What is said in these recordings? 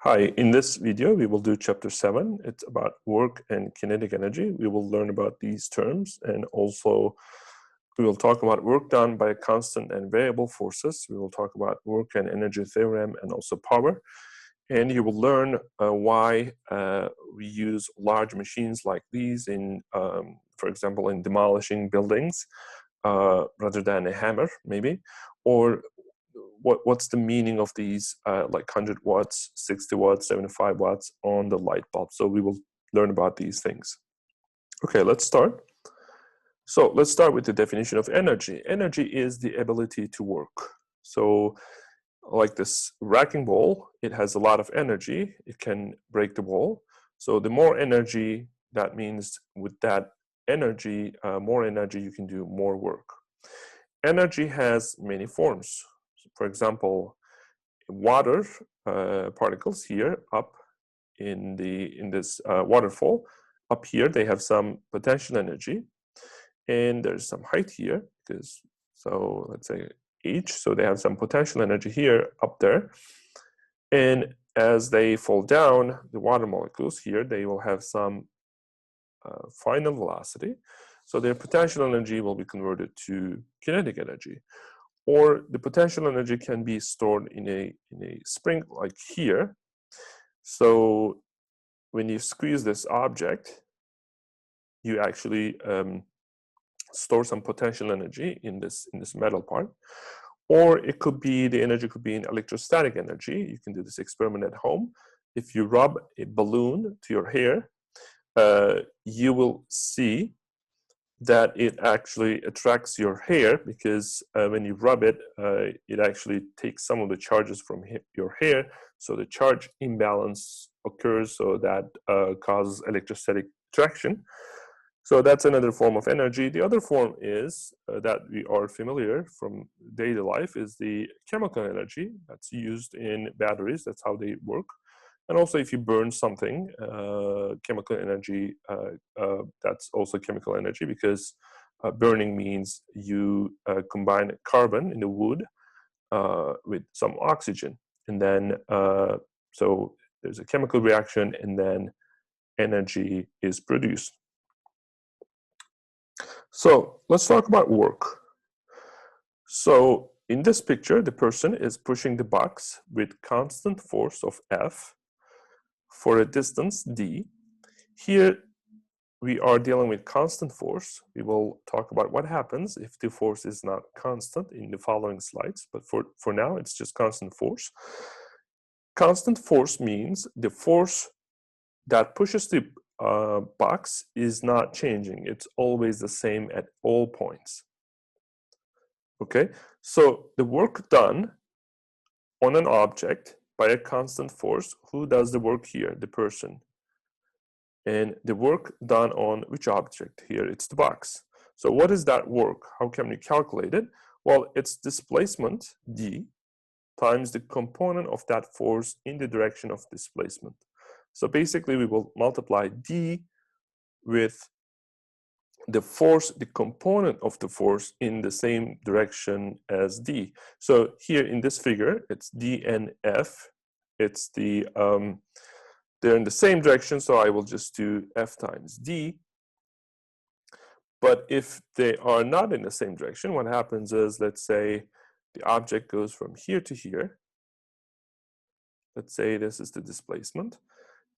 Hi, in this video, we will do chapter 7. It's about work and kinetic energy. We will learn about these terms, and also we will talk about work done by constant and variable forces. We will talk about work and energy theorem and also power. And you will learn why we use large machines like these in, for example, in demolishing buildings rather than a hammer, maybe, or what's the meaning of these like 100 watts, 60 watts, 75 watts on the light bulb. So we will learn about these things. Okay, let's start. So let's start with the definition of energy. Energy is the ability to work. So like this racking ball, it has a lot of energy. It can break the wall. So the more energy, that means with that energy, more energy, you can do more work. Energy has many forms. For example, water particles here up in this waterfall, up here they have some potential energy, and there's some height here because, so let's say h, so they have some potential energy here up there, and as they fall down, the water molecules here, they will have some final velocity, so their potential energy will be converted to kinetic energy. Or the potential energy can be stored in a spring like here. So when you squeeze this object, you actually store some potential energy in this metal part. Or it could be, the energy could be in electrostatic energy. You can do this experiment at home. If you rub a balloon to your hair, you will see that it actually attracts your hair because when you rub it, it actually takes some of the charges from your hair. So the charge imbalance occurs, so that causes electrostatic attraction. So that's another form of energy. The other form is that we are familiar from daily life is the chemical energy that's used in batteries. That's how they work. And also if you burn something, chemical energy, that's also chemical energy because burning means you combine carbon in the wood with some oxygen. And then, so there's a chemical reaction and then energy is produced. So let's talk about work. So in this picture, the person is pushing the box with constant force of F for a distance d. Here we are dealing with constant force. We will talk about what happens if the force is not constant in the following slides, but for now it's just constant force. Constant force means the force that pushes the box is not changing. It's always the same at all points. Okay, so the work done on an object by a constant force, who does the work here? The person. And the work done on which object here? It's the box. So what is that work? How can we calculate it? Well, it's displacement d times the component of that force in the direction of displacement. So basically we will multiply d with the force, the component of the force in the same direction as d. So here in this figure, it's d and f. It's the they're in the same direction, so I will just do f times d. But if they are not in the same direction, what happens is, let's say the object goes from here to here. Let's say this is the displacement.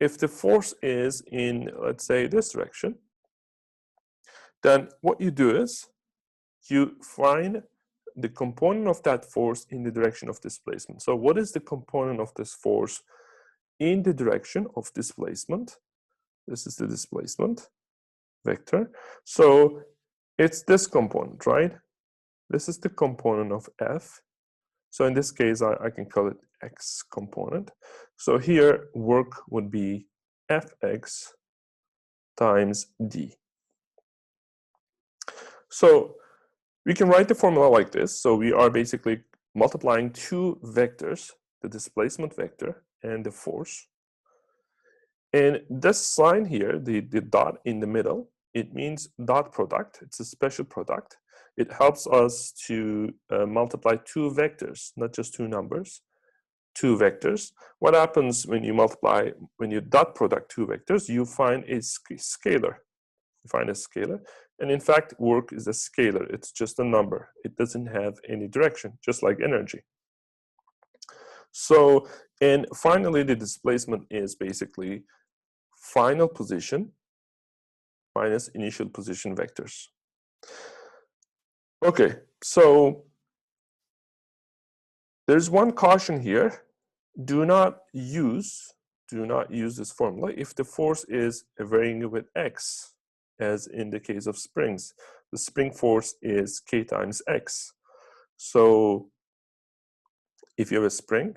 If the force is in, let's say, this direction, then what you do is you find the component of that force in the direction of displacement. So what is the component of this force in the direction of displacement? This is the displacement vector. So it's this component, right? This is the component of F. So in this case, I can call it X component. So here work would be Fx times d. So we can write the formula like this. So we are basically multiplying two vectors, the displacement vector and the force. And this sign here, the dot in the middle, it means dot product. It's a special product. It helps us to multiply two vectors, not just two numbers. two vectors. What happens when you multiply, when you dot product two vectors, you find a scalar. You find a scalar. And in fact, work is a scalar. It's just a number. It doesn't have any direction, just like energy. So, and finally, the displacement is basically final position minus initial position vectors. Okay, so there's one caution here. Do not use this formula if the force is varying with x, as in the case of springs. The spring force is k times x. So if you have a spring,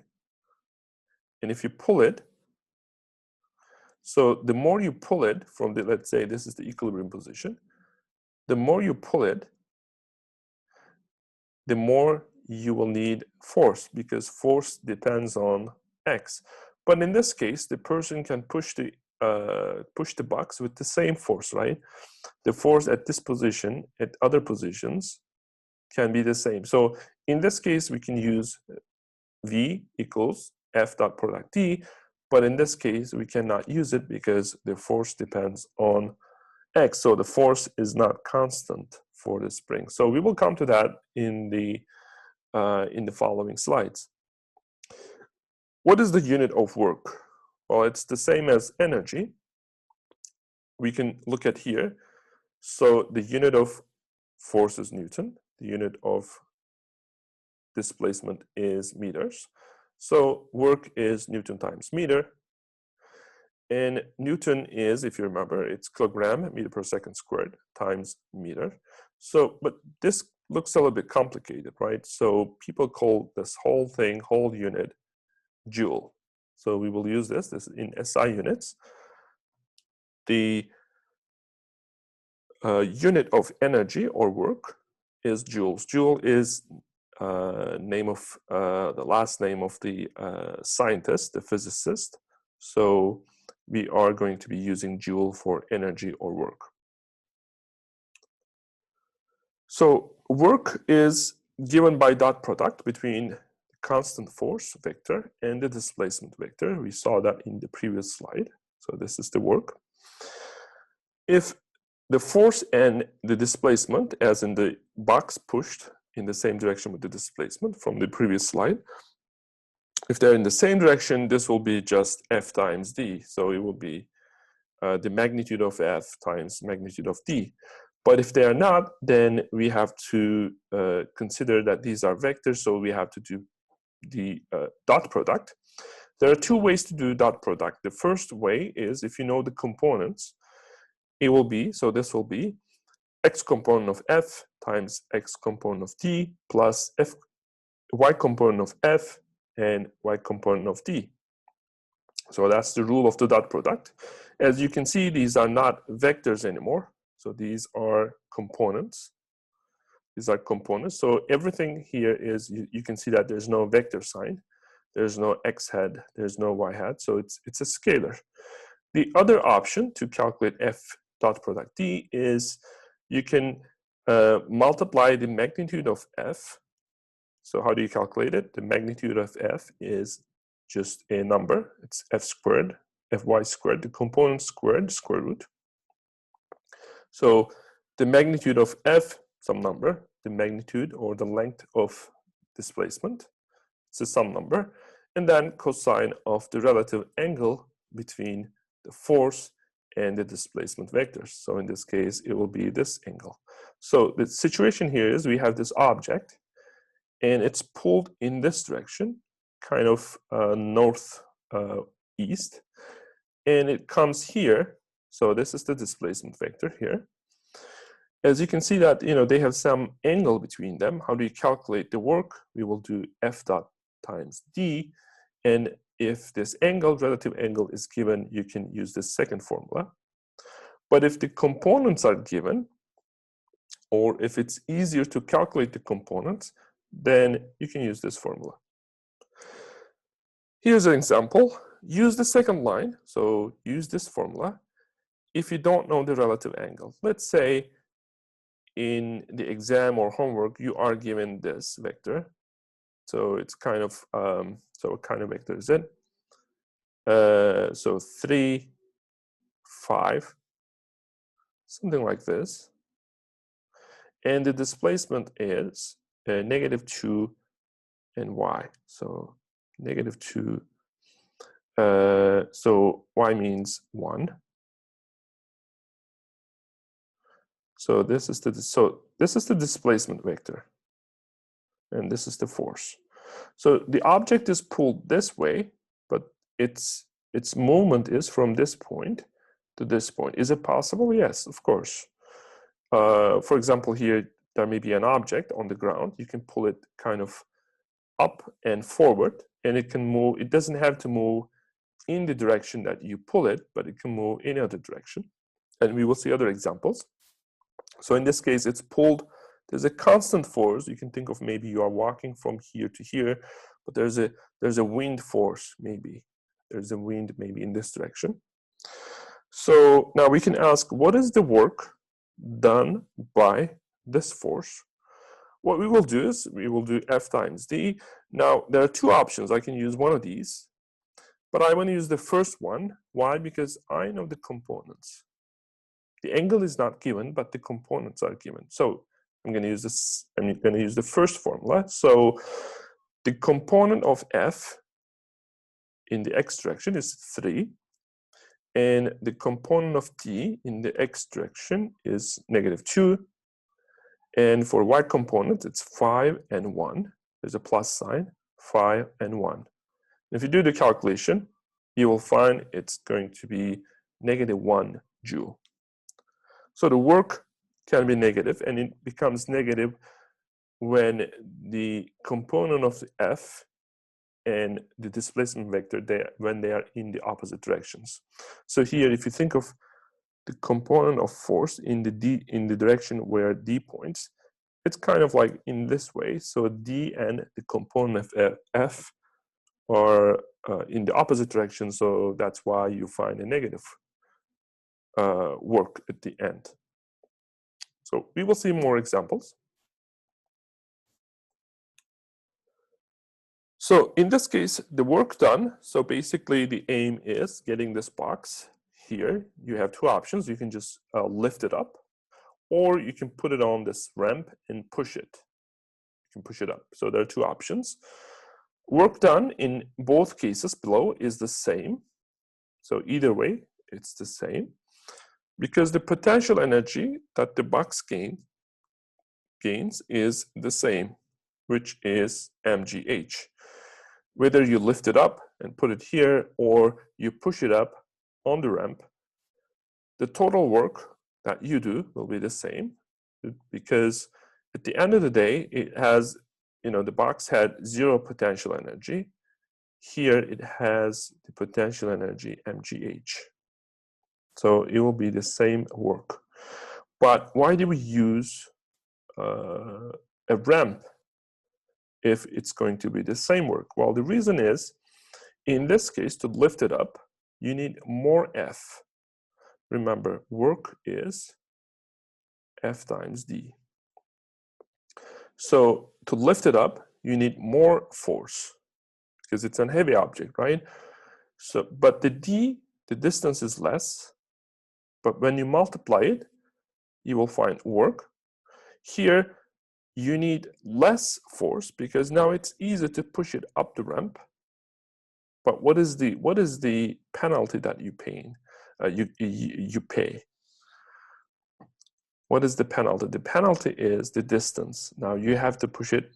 and if you pull it, so the more you pull it from the, let's say this is the equilibrium position, the more you pull it, the more you will need force, because force depends on x. But in this case, the person can push the box with the same force, right? The force at this position, at other positions, can be the same. So in this case, we can use V equals F dot product D, but in this case, we cannot use it because the force depends on x. So the force is not constant for the spring. So we will come to that in the following slides. What is the unit of work? Well, it's the same as energy. We can look at here. So the unit of force is Newton. The unit of displacement is meters. So work is Newton times meter. And Newton is, if you remember, it's kilogram meter per second squared times meter. So, but this looks a little bit complicated, right? So people call this whole thing, whole unit, joule. So we will use this is in SI units. The unit of energy or work is joules. Joule is name of the last name of the scientist, the physicist. So we are going to be using joule for energy or work. So work is given by dot product between the constant force vector and the displacement vector. We saw that in the previous slide. So this is the work. If the force and the displacement, as in the box pushed in the same direction with the displacement from the previous slide, if they're in the same direction, this will be just F times D. So it will be the magnitude of F times magnitude of D. But if they are not, then we have to consider that these are vectors, so we have to do the dot product. There are two ways to do dot product. The first way is if you know the components, it will be, so this will be x component of F times x component of D plus y component of F and y component of D. So that's the rule of the dot product. As you can see, these are not vectors anymore. So these are components. These are components. So everything here is, you can see that there's no vector sign. There's no x hat, there's no y hat. So it's a scalar. The other option to calculate F dot product D is you can multiply the magnitude of F. So how do you calculate it? The magnitude of F is just a number. It's F squared, Fy squared, the component squared, square root. So the magnitude of F, some number, the magnitude or the length of displacement, it's a some number, and then cosine of the relative angle between the force and the displacement vectors. So in this case, it will be this angle. So the situation here is we have this object, and it's pulled in this direction, kind of north east, and it comes here. So this is the displacement vector here. As you can see that, they have some angle between them. How do you calculate the work? We will do F dot times D, and if this angle, relative angle, is given, you can use this second formula. But if the components are given, or if it's easier to calculate the components, then you can use this formula. Here's an example. Use the second line, so use this formula. If you don't know the relative angle, let's say in the exam or homework, you are given this vector, So it's kind of, so what kind of vector is it? So 3, 5, something like this. And the displacement is -2 and y. So -2. So y means 1. So this is the displacement vector, and this is the force. So the object is pulled this way, but its movement is from this point to this point. Is it possible? Yes, of course. For example, here there may be an object on the ground. You can pull it kind of up and forward, and it can move. It doesn't have to move in the direction that you pull it, but it can move in other direction. And we will see other examples. So in this case, it's pulled. There's a constant force. You can think of maybe you are walking from here to here, but there's a wind force maybe. There's a wind maybe in this direction. So now we can ask, what is the work done by this force? What we will do is we will do F times D. Now there are two options. I can use one of these, but I want to use the first one. Why? Because I know the components. The angle is not given, but the components are given. So I'm going to use this. I'm going to use the first formula. So the component of F in the x direction is 3, and the component of D in the x direction is -2. And for y component, it's 5 and 1. There's a plus sign, 5 and 1. If you do the calculation, you will find it's going to be -1 joule. So the work can be negative, and it becomes negative when the component of the F and the displacement vector, when they are in the opposite directions. So here, if you think of the component of force in the direction where D points, it's kind of like in this way. So D and the component of F are in the opposite direction. So that's why you find a negative work at the end. So we will see more examples. So in this case, the work done, so basically the aim is getting this box here. You have two options. You can just lift it up, or you can put it on this ramp and push it. You can push it up. So there are two options. Work done in both cases below is the same. So either way, it's the same, because the potential energy that the box gains is the same, which is mgh. Whether you lift it up and put it here, or you push it up on the ramp, the total work that you do will be the same, because at the end of the day, it has, the box had 0 potential energy. Here it has the potential energy mgh. So it will be the same work. But why do we use a ramp if it's going to be the same work? Well, the reason is, in this case, to lift it up, you need more F. Remember, work is F times D. So to lift it up, you need more force, because it's a heavy object, right? So, but the D, the distance is less, but when you multiply it, you will find work. Here, you need less force, because now it's easier to push it up the ramp. But what is the penalty that you pay? You pay. What is the penalty? The penalty is the distance. Now you have to push it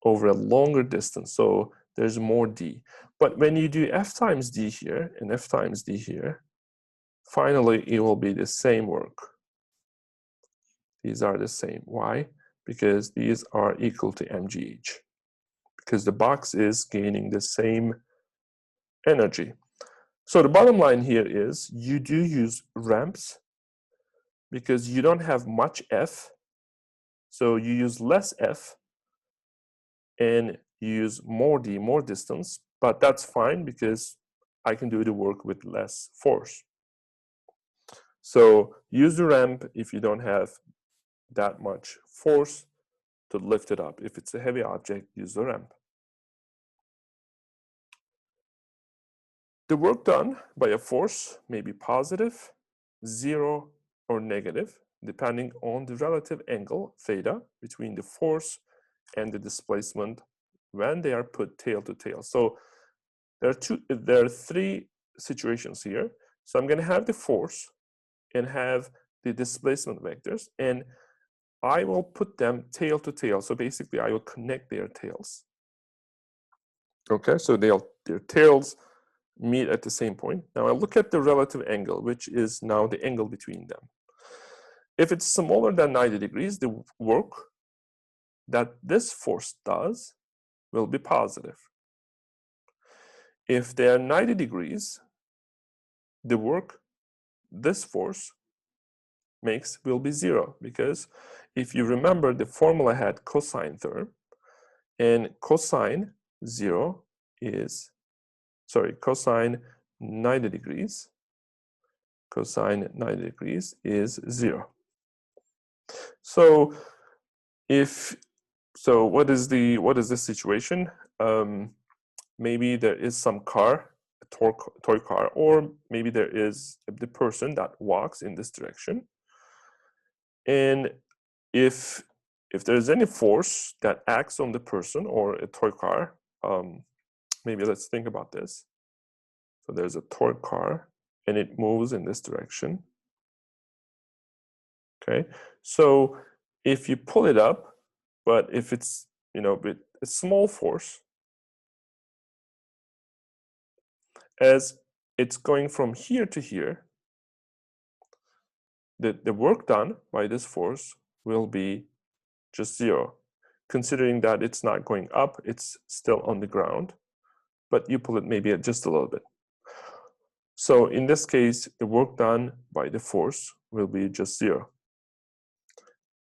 over a longer distance, so there's more D. But when you do F times D here and F times D here, finally it will be the same work. These are the same. Why? Because these are equal to mgh, because the box is gaining the same energy. So the bottom line here is, you do use ramps because you don't have much F, so you use less F and you use more D, more distance, but that's fine because I can do the work with less force. So use the ramp if you don't have that much force, to lift it up. If it's a heavy object, use the ramp. The work done by a force may be positive, 0, or negative, depending on the relative angle, theta, between the force and the displacement when they are put tail to tail. So there are three situations here. So I'm going to have the force and have the displacement vectors, and I will put them tail to tail. So basically, I will connect their tails. Okay, so their tails meet at the same point. Now I look at the relative angle, which is now the angle between them. If it's smaller than 90 degrees, the work that this force does will be positive. If they are 90 degrees, the work this force makes will be 0, because if you remember, the formula had cosine theorem, and cosine 0 is, cosine 90 degrees, cosine 90 degrees is 0. So what is the situation? Maybe there is some car, a toy car, or maybe there is the person that walks in this direction. And if there's any force that acts on the person or a toy car, maybe let's think about this. So there's a toy car and it moves in this direction. Okay, so if you pull it up, but if it's with a small force, as it's going from here to here, the work done by this force will be just 0, considering that it's not going up, it's still on the ground, but you pull it maybe just a little bit. So in this case, the work done by the force will be just 0,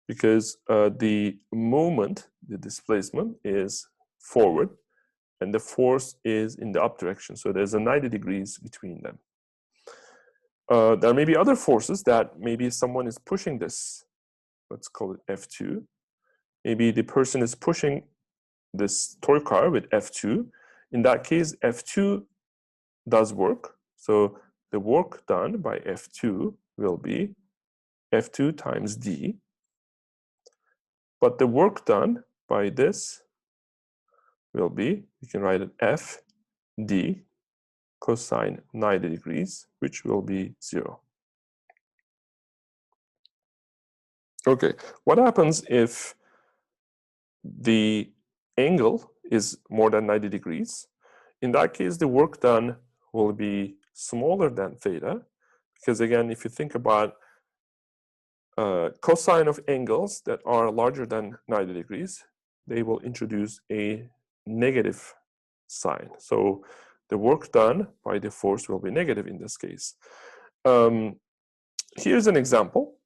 because the moment, the displacement is forward, and the force is in the up direction. So there's a 90 degrees between them. There may be other forces that maybe someone is pushing this. Let's call it F2. Maybe the person is pushing this toy car with F2. In that case, F2 does work. So the work done by F2 will be F2 times D. But the work done by this will be, you can write it F D cosine 90 degrees, which will be 0. Okay, what happens if the angle is more than 90 degrees? In that case, the work done will be smaller than theta, because again, if you think about cosine of angles that are larger than 90 degrees, they will introduce a negative sign. So the work done by the force will be negative in this case. Here's an example.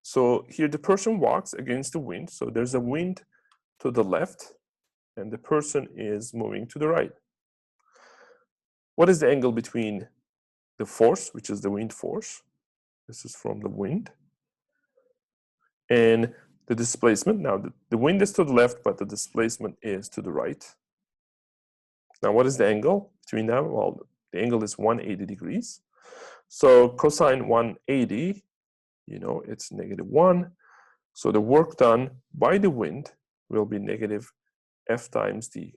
So here the person walks against the wind. So there's a wind to the left, and the person is moving to the right. What is the angle between the force, which is the wind force? This is from the wind. And the displacement. Now the wind is to the left, but the displacement is to the right. Now what is the angle between them? Well, the angle is 180 degrees. So cosine 180, it's -1. So the work done by the wind will be negative F times D.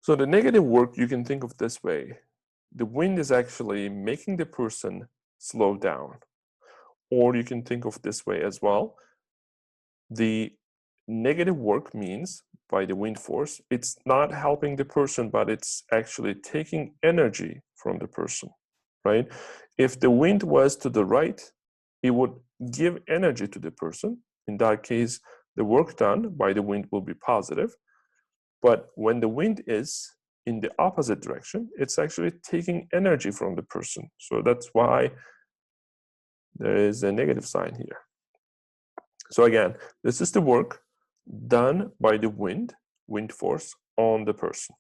So the negative work, you can think of this way. The wind is actually making the person slow down. Or you can think of this way as well. The negative work means by the wind force, it's not helping the person, but it's actually taking energy from the person, right? If the wind was to the right, it would give energy to the person. In that case, the work done by the wind will be positive. But when the wind is in the opposite direction, it's actually taking energy from the person. So that's why there is a negative sign here. So again, this is the work done by the wind force on the person.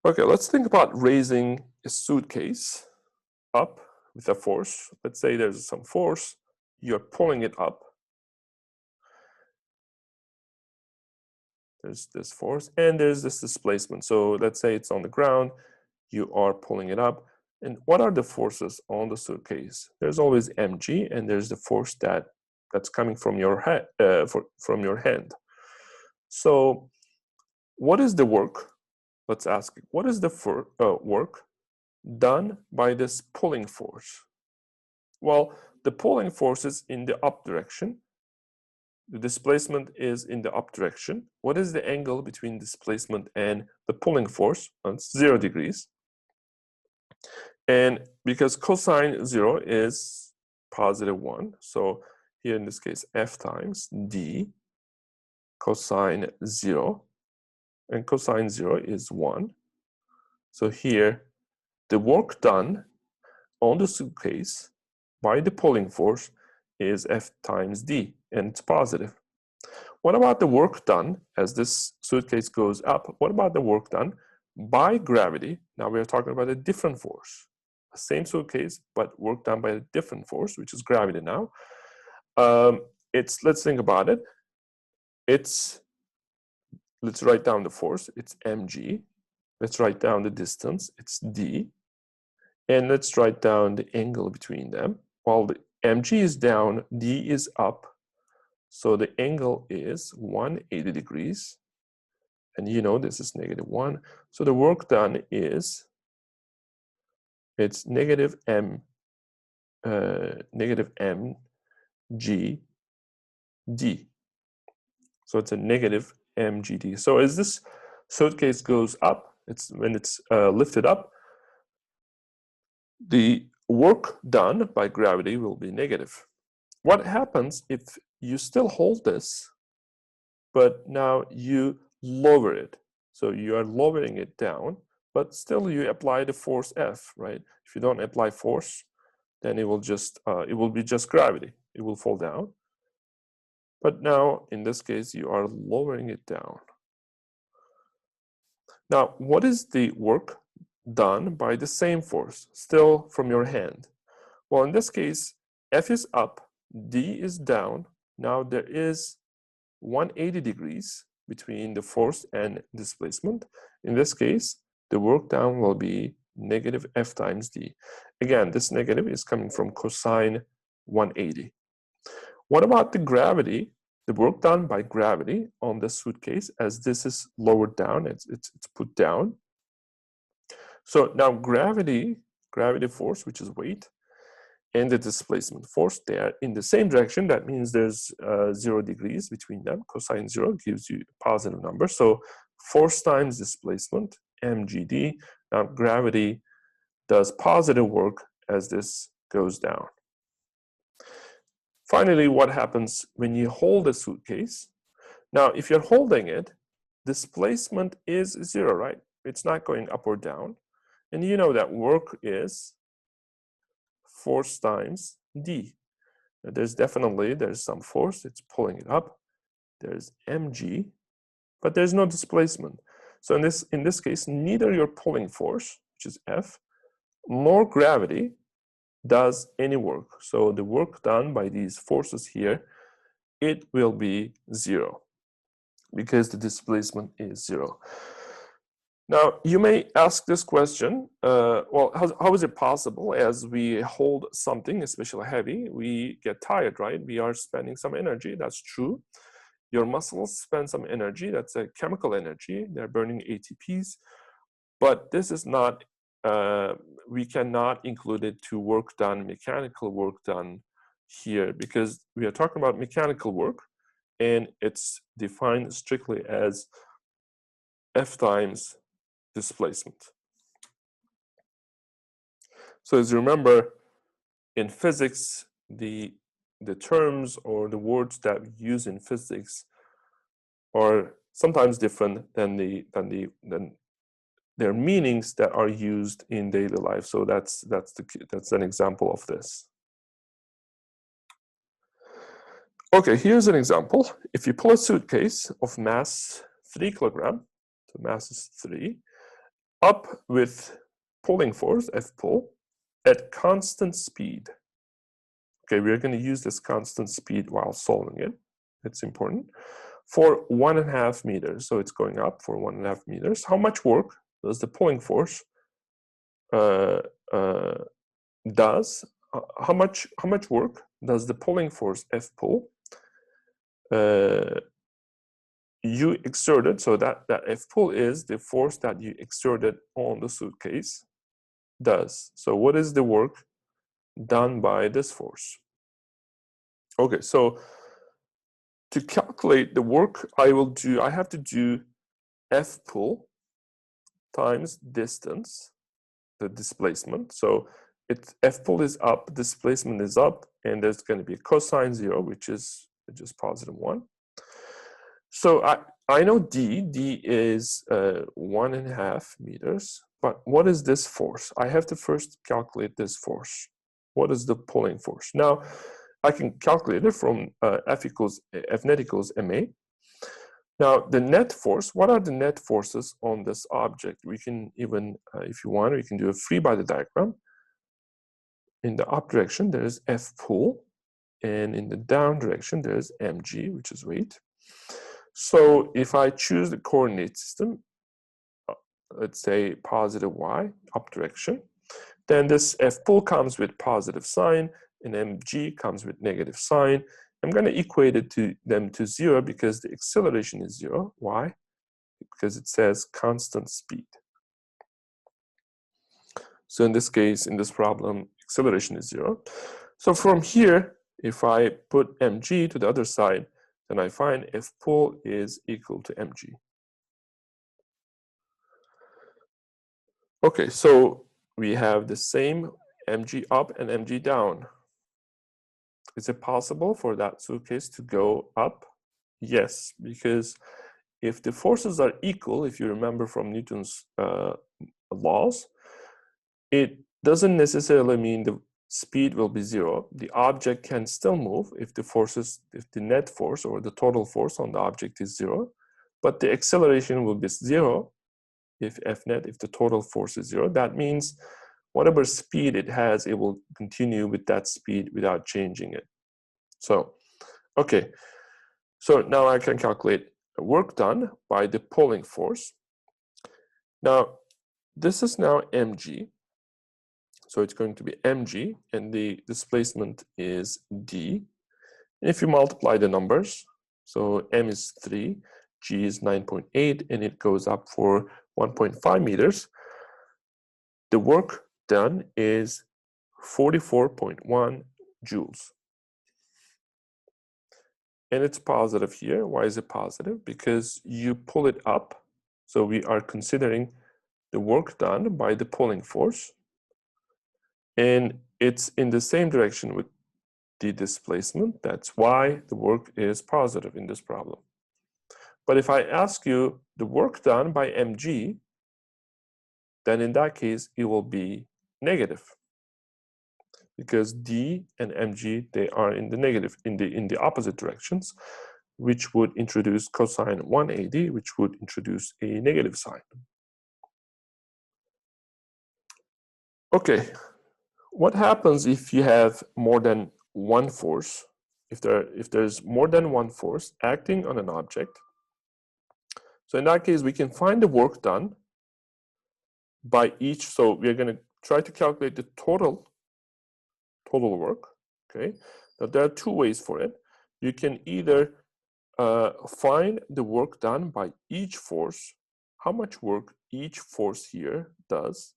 Okay, let's think about raising a suitcase up with a force. Let's say there's some force, you're pulling it up. There's this force and there's this displacement. So let's say it's on the ground, you are pulling it up. And what are the forces on the suitcase? There's always mg, and there's the force that's coming from your from your hand. So what is the work? Let's ask, what is the work done by this pulling force? Well, the pulling force is in the up direction. The displacement is in the up direction. What is the angle between displacement and the pulling force? Well, it's 0 degrees. And because cosine 0 is positive 1, so here in this case, f times d cosine 0, and cosine 0 is 1. So here, the work done on the suitcase by the pulling force is f times d, and it's positive. What about the work done as this suitcase goes up? What about the work done by gravity? Now we are talking about a different force. The same suitcase, but work done by a different force, which is gravity now. Let's think about it. Let's write down the force, it's mg. Let's write down the distance, it's d. And let's write down the angle between them. While the mg is down, d is up. So the angle is 180 degrees. And you know this is -1. So the work done is, it's negative mg d. So it's a negative mgd. So as this suitcase goes up, when it's lifted up, the work done by gravity will be negative. What happens if you still hold this, but now you lower it? So you are lowering it down, but still you apply the force F, right? If you don't apply force, then it will be just gravity. It will fall down. But now, in this case, you are lowering it down. Now, what is the work done by the same force, still from your hand? Well, in this case, F is up, D is down. Now there is 180 degrees between the force and displacement. In this case, the work done will be negative F times D. Again, this negative is coming from cosine 180. What about the gravity? The work done by gravity on the suitcase, as this is lowered down, it's put down. So now gravity force, which is weight, and the displacement force, they are in the same direction. That means there's 0 degrees between them. Cosine 0 gives you a positive number. So force times displacement, mgd. Now gravity does positive work as this goes down. Finally, what happens when you hold a suitcase? Now, if you're holding it, displacement is 0, right? It's not going up or down. And you know that work is force times d. Now, there's some force, it's pulling it up. There's mg, but there's no displacement. So in this case, neither your pulling force, which is F, nor gravity does any work. So the work done by these forces here, it will be 0 because the displacement is 0. Now, you may ask this question, well, how is it possible as we hold something, especially heavy, we get tired, right? We are spending some energy, that's true. Your muscles spend some energy, that's a chemical energy, they're burning ATPs, but this is not, we cannot include it to work done, mechanical work done here, because we are talking about mechanical work, and it's defined strictly as F times displacement. So as you remember, in physics, the terms or the words that we use in physics are sometimes different than their meanings that are used in daily life. So that's an example of this. Okay, here's an example. If you pull a suitcase of mass 3 kilograms, so mass is 3, up with pulling force, F pull, at constant speed. Okay, we're going to use this constant speed while solving it. It's important. For 1.5 meters, so it's going up for 1.5 meters. How much work does the pulling force does? How much work does the pulling force F pull you exerted? So that F pull is the force that you exerted on the suitcase does. So what is the work done by this force? Okay, so to calculate the work I have to do F pull times distance, the displacement. So F pull is up, displacement is up, and there's going to be a cosine 0, which is just +1. So I know D is 1.5 meters, but what is this force? I have to first calculate this force. What is the pulling force? Now, I can calculate it from F net equals ma. Now, the net force, what are the net forces on this object? We can even, if you want, we can do a free body diagram. In the up direction, there is F pull, and in the down direction, there is mg, which is weight. So if I choose the coordinate system, let's say positive y, up direction, then this F pull comes with positive sign, and mg comes with negative sign. I'm going to equate it to them to 0 because the acceleration is 0. Why? Because it says constant speed. So in this case, in this problem, acceleration is 0. So from here, if I put mg to the other side, then I find F pull is equal to mg. Okay, so we have the same mg up and mg down. Is it possible for that suitcase to go up? Yes, because if the forces are equal, if you remember from Newton's laws, it doesn't necessarily mean the speed will be 0. The object can still move if the net force or the total force on the object is 0, but the acceleration will be 0 if the total force is 0. That means whatever speed it has, it will continue with that speed without changing it. So, okay. So now I can calculate work done by the pulling force. Now, this is now mg. So it's going to be mg, and the displacement is d. And if you multiply the numbers, so m is 3, g is 9.8, and it goes up for 1.5 meters, the work done is 44.1 joules. And it's positive here. Why is it positive? Because you pull it up. So we are considering the work done by the pulling force. And it's in the same direction with the displacement. That's why the work is positive in this problem. But if I ask you the work done by mg, then in that case, it will be negative. Because d and mg, they are in the negative, in the opposite directions, which would introduce cosine 180, which would introduce a negative sign. Okay, what happens if you have more than one force? If there's more than one force acting on an object, so in that case, we can find the work done by each. So we're going to try to calculate the total work. Okay, now there are two ways for it. You can either find the work done by each force, how much work each force here does,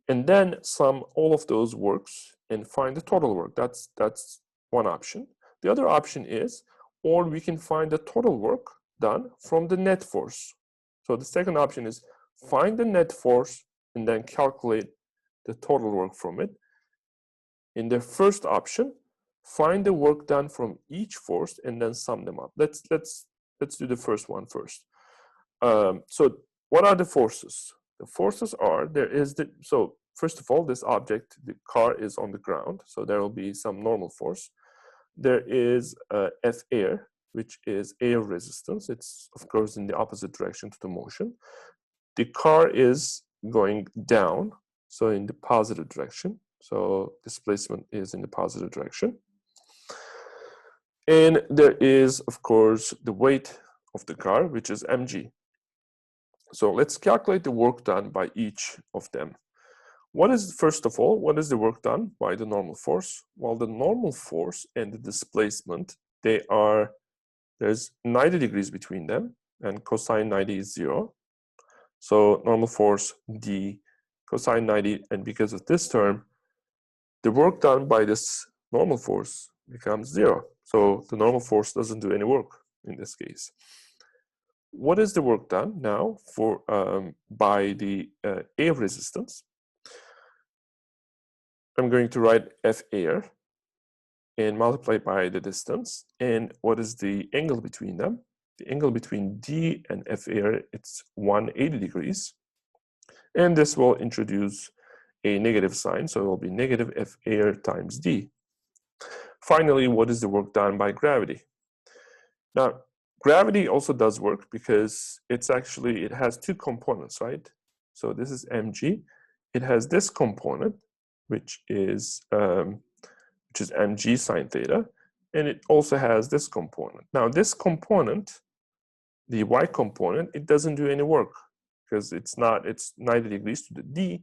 and then sum all of those works and find the total work. That's one option. The other option is, or we can find the total work done from the net force. So the second option is find the net force and then calculate the total work from it. In the first option, find the work done from each force and then sum them up. Let's do the first one first. So what are the forces? The forces are, so first of all, this object, the car is on the ground, so there will be some normal force. There is F air, which is air resistance. It's, of course, in the opposite direction to the motion. The car is going down, so in the positive direction. So displacement is in the positive direction. And there is, of course, the weight of the car, which is mg. So let's calculate the work done by each of them. First of all, what is the work done by the normal force? Well, the normal force and the displacement, there's 90 degrees between them, and cosine 90 is 0. So normal force d cosine 90, and because of this term, the work done by this normal force becomes 0. So the normal force doesn't do any work in this case. What is the work done now by the air resistance? I'm going to write F air and multiply by the distance. And what is the angle between them? The angle between D and F air, it's 180 degrees. And this will introduce a negative sign, so it will be negative F air times D. Finally, what is the work done by gravity? Now, gravity also does work because it has two components, right? So this is mg. It has this component, which is mg sine theta, and it also has this component. Now, this component, the y component, it doesn't do any work because it's 90 degrees to the d.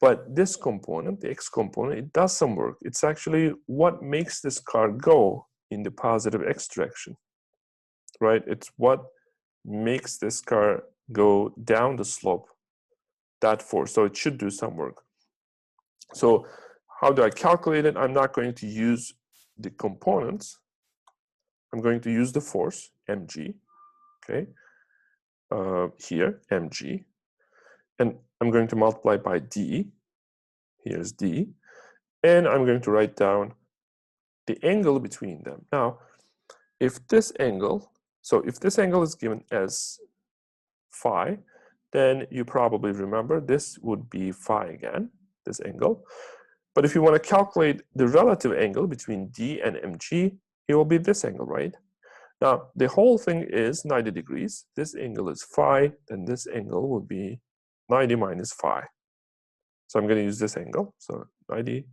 But this component, the x component, it does some work. It's actually what makes this car go in the positive x direction, right? It's what makes this car go down the slope, that force. So it should do some work. So how do I calculate it? I'm not going to use the components. I'm going to use the force, mg, okay? Here, mg. And I'm going to multiply by d. Here's d. And I'm going to write down the angle between them. Now, if this angle is given as phi, then you probably remember this would be phi again, this angle. But if you want to calculate the relative angle between d and mg, it will be this angle, right? Now, the whole thing is 90 degrees. This angle is phi, then this angle would be 90 minus phi. So I'm going to use this angle, so 90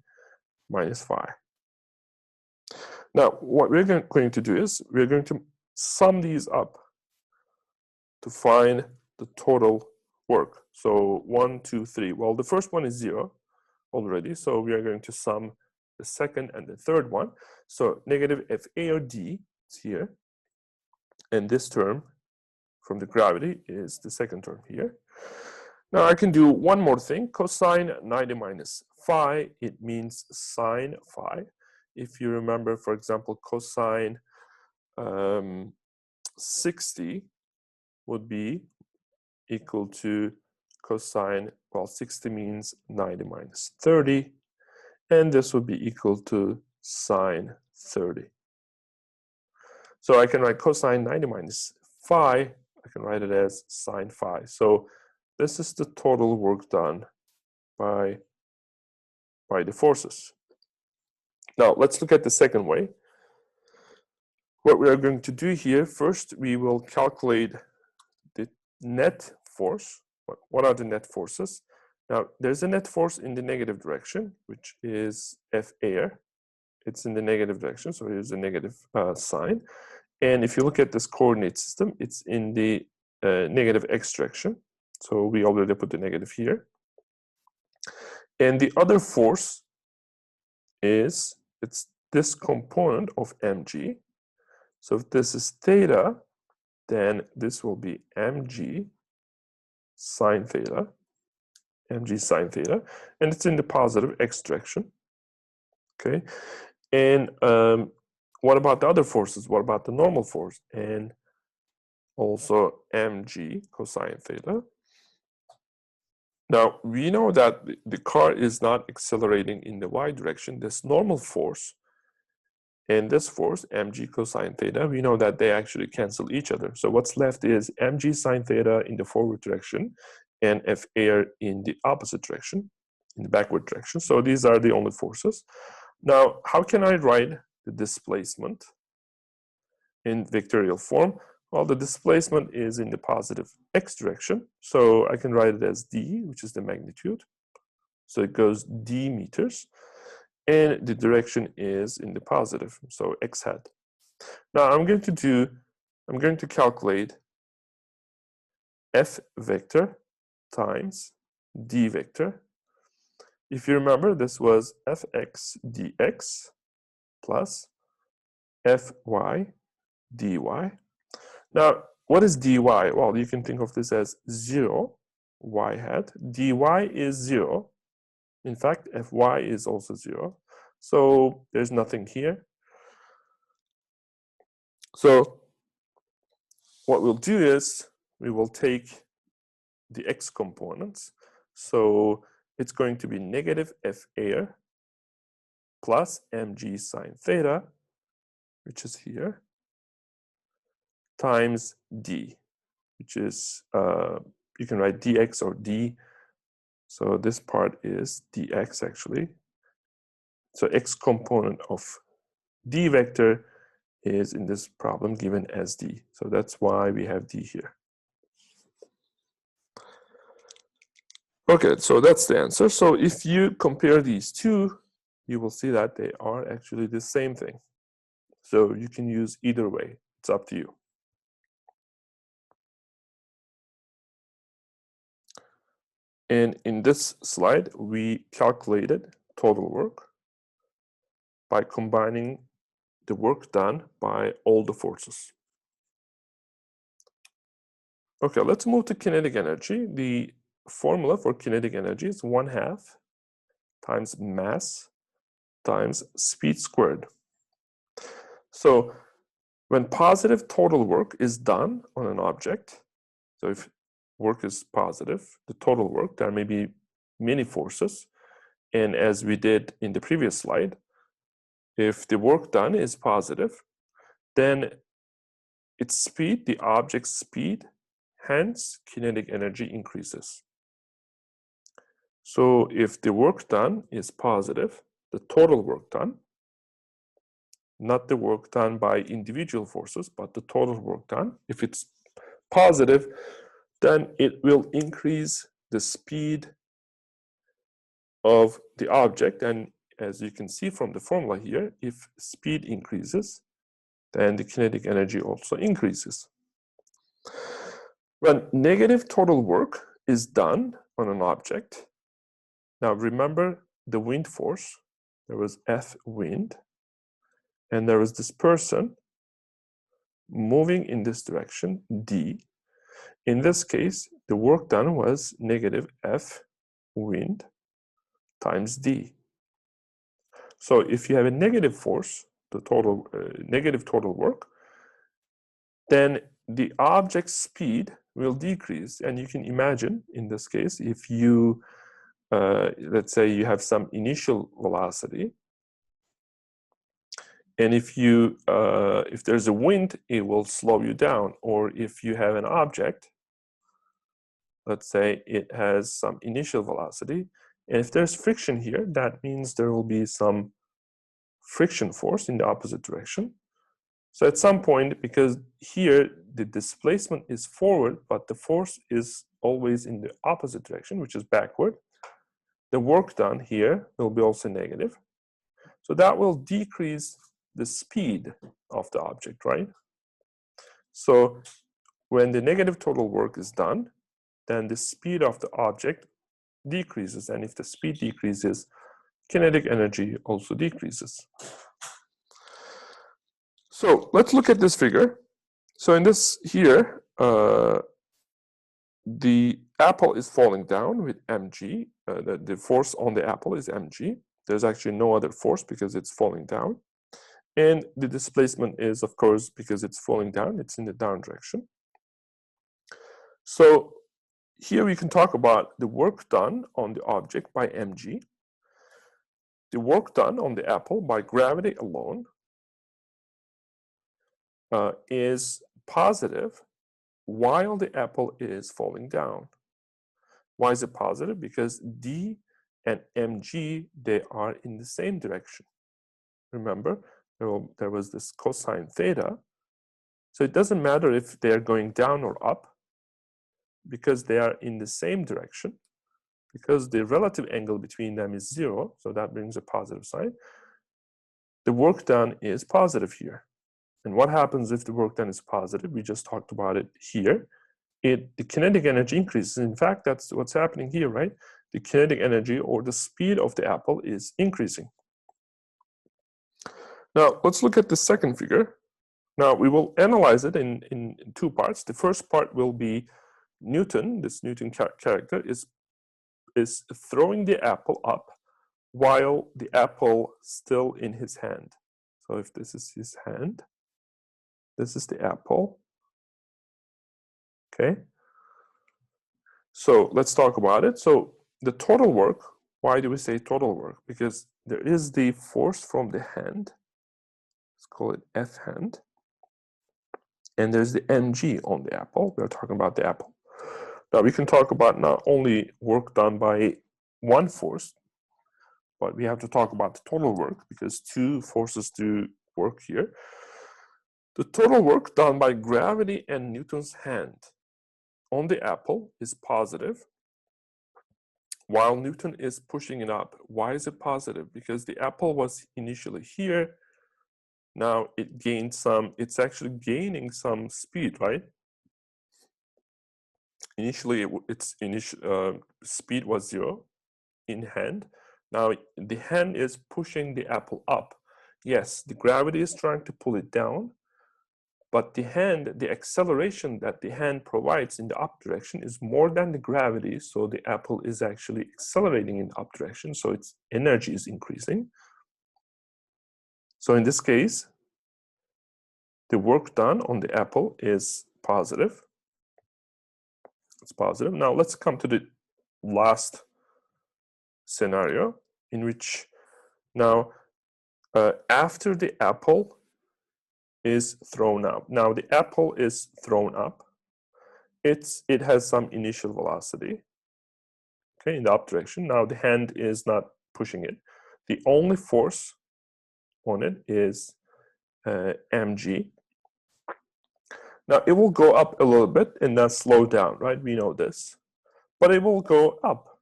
minus phi. Now, what we're going to do is we're going to sum these up to find the total work. So 1, 2, 3. Well, the first one is 0 already, so we are going to sum the second and the third one. So negative FA or D is here, and this term from the gravity is the second term here. Now I can do one more thing. Cosine 90 minus phi, it means sine phi. If you remember, for example, cosine 60 would be equal to cosine, well, 60 means 90 minus 30, and this would be equal to sine 30. So I can write cosine 90 minus phi, I can write it as sine phi. So this is the total work done by the forces. Now let's look at the second way. What we are going to do here, first we will calculate the net force. What are the net forces? Now there's a net force in the negative direction, which is F air. It's in the negative direction, so here's a negative sign. And if you look at this coordinate system, it's in the negative x direction. So we already put the negative here. And the other force it's this component of mg. So if this is theta, then this will be mg sine theta, and it's in the positive x direction. Okay, and what about the other forces? What about the normal force? And also mg cosine theta. Now, we know that the car is not accelerating in the y direction. This normal force and this force, mg cosine theta, we know that they actually cancel each other. So what's left is mg sine theta in the forward direction and F air in the opposite direction, in the backward direction. So these are the only forces. Now, how can I write the displacement in vectorial form? Well, the displacement is in the positive x direction. So I can write it as d, which is the magnitude. So it goes d meters, and the direction is in the positive, so x hat. Now I'm going to calculate f vector times d vector. If you remember, this was fx dx plus fy dy. Now, what is dy? Well, you can think of this as 0 y hat. dy is 0. In fact, fy is also 0. So there's nothing here. So what we'll do is we will take the x components. So it's going to be negative f air plus mg sine theta, which is here, times d, which is, you can write dx or d. So this part is dx actually. So x component of d vector is in this problem given as d. So that's why we have d here. Okay, so that's the answer. So if you compare these two, you will see that they are actually the same thing. So you can use either way. It's up to you. And in this slide, we calculated total work by combining the work done by all the forces. Okay, let's move to kinetic energy. The formula for kinetic energy is 1/2 times mass times speed squared. So when positive total work is done on an object, so if work is positive, the total work, there may be many forces. And as we did in the previous slide, if the work done is positive, then its speed, the object's speed, hence kinetic energy increases. So if the work done is positive, the total work done, not the work done by individual forces, but the total work done, if it's positive, then it will increase the speed of the object. And as you can see from the formula here, if speed increases, then the kinetic energy also increases. When negative total work is done on an object, now remember the wind force, there was F wind, and there was this person moving in this direction, D. In this case, the work done was negative F wind times D. So if you have a negative force, the total negative total work, then the object's speed will decrease. And you can imagine in this case, if you, let's say you have some initial velocity, and if there's a wind, it will slow you down. Or if you have an object, let's say it has some initial velocity, and if there's friction here, that means there will be some friction force in the opposite direction. So at some point, because here the displacement is forward, but the force is always in the opposite direction, which is backward, the work done here will be also negative. So that will decrease the speed of the object, right? So when the negative total work is done, then the speed of the object decreases. And if the speed decreases, kinetic energy also decreases. So let's look at this figure. So in this here, the apple is falling down with mg. The force on the apple is mg. There's actually no other force because it's falling down. And the displacement is, of course, because it's falling down, it's in the down direction. So here we can talk about the work done on the object by mg, the work done on the apple by gravity alone is positive while the apple is falling down. Why is it positive? Because d and mg, they are in the same direction. Remember, there was this cosine theta. So it doesn't matter if they're going down or up, because they are in the same direction. because the relative angle between them is 0, so that brings a positive sign, the work done is positive here. And what happens if the work done is positive? We just talked about it here. The kinetic energy increases. In fact, that's what's happening here, right? The kinetic energy, or the speed of the apple, is increasing. Now, let's look at the second figure. Now, we will analyze it in two parts. The first part will be Newton, this Newton character, is throwing the apple up while the apple still in his hand. So if this is his hand, this is the apple. Okay. So let's talk about it. So the total work, why do we say total work? Because there is the force from the hand. Let's call it F hand. And there's the mg on the apple. We're talking about the apple. Now we can talk about not only work done by one force, but we have to talk about the total work because two forces do work here. The total work done by gravity and Newton's hand on the apple is positive, while Newton is pushing it up. Why is it positive? Because the apple was initially here. Now it gained some, it's actually gaining some speed, right? Initially, its initial speed was 0 in hand. Now the hand is pushing the apple up. Yes, the gravity is trying to pull it down, but the acceleration that the hand provides in the up direction is more than the gravity, so the apple is actually accelerating in the up direction, so its energy is increasing. So in this case, the work done on the apple is positive. It's positive. Now let's come to the last scenario, in which now after the apple is thrown up. Now the apple is thrown up. It has some initial velocity, okay, in the up direction. Now the hand is not pushing it. The only force on it is mg. Now it will go up a little bit and then slow down, right? We know this, but it will go up.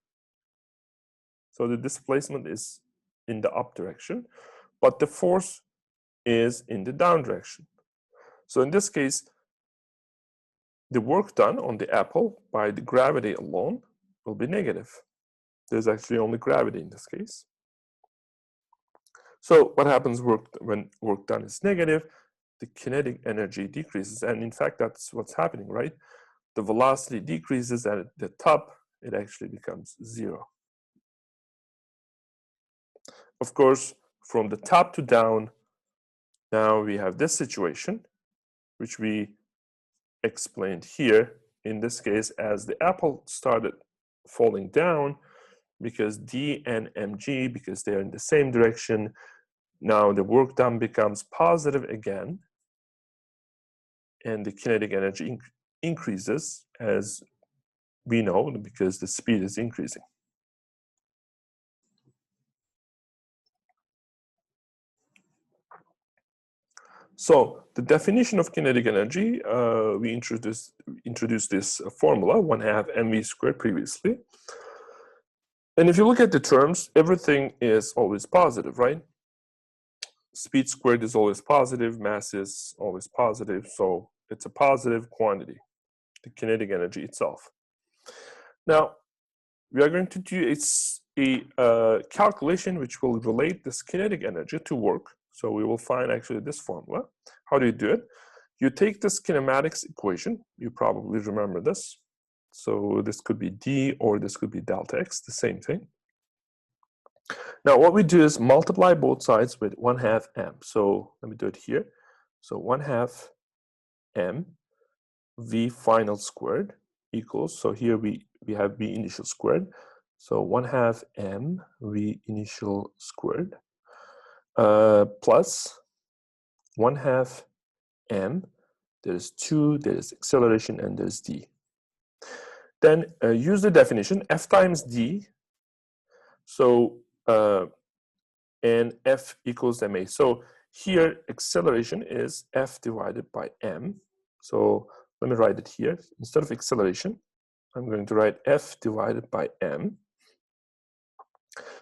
So the displacement is in the up direction, but the force is in the down direction. So in this case, the work done on the apple by the gravity alone will be negative. There's actually only gravity in this case. So what happens when work done is negative? The kinetic energy decreases, and in fact that's what's happening, right? The velocity decreases, and at the top it actually becomes 0. Of course, from the top to down, now we have this situation, which we explained here, in this case, as the apple started falling down, because d and mg, because they're in the same direction, now the work done becomes positive again, and the kinetic energy increases, as we know, because the speed is increasing. So the definition of kinetic energy, we introduced this formula, 1/2 mv squared previously. And if you look at the terms, everything is always positive, right? Speed squared is always positive, mass is always positive, so it's a positive quantity, the kinetic energy itself. Now, we are going to do a calculation which will relate this kinetic energy to work. So we will find actually this formula. How do you do it? You take this kinematics equation. You probably remember this. So this could be d, or this could be delta x, the same thing. Now what we do is multiply both sides with 1/2 m. So let me do it here. So 1/2 m v final squared equals, so here we have v initial squared. So 1/2 m v initial squared plus 1/2 m, there's 2, there's acceleration, and there's d. Then use the definition, f times d, so and f equals ma. So here acceleration is f divided by m. So let me write it here. Instead of acceleration, I'm going to write f divided by m.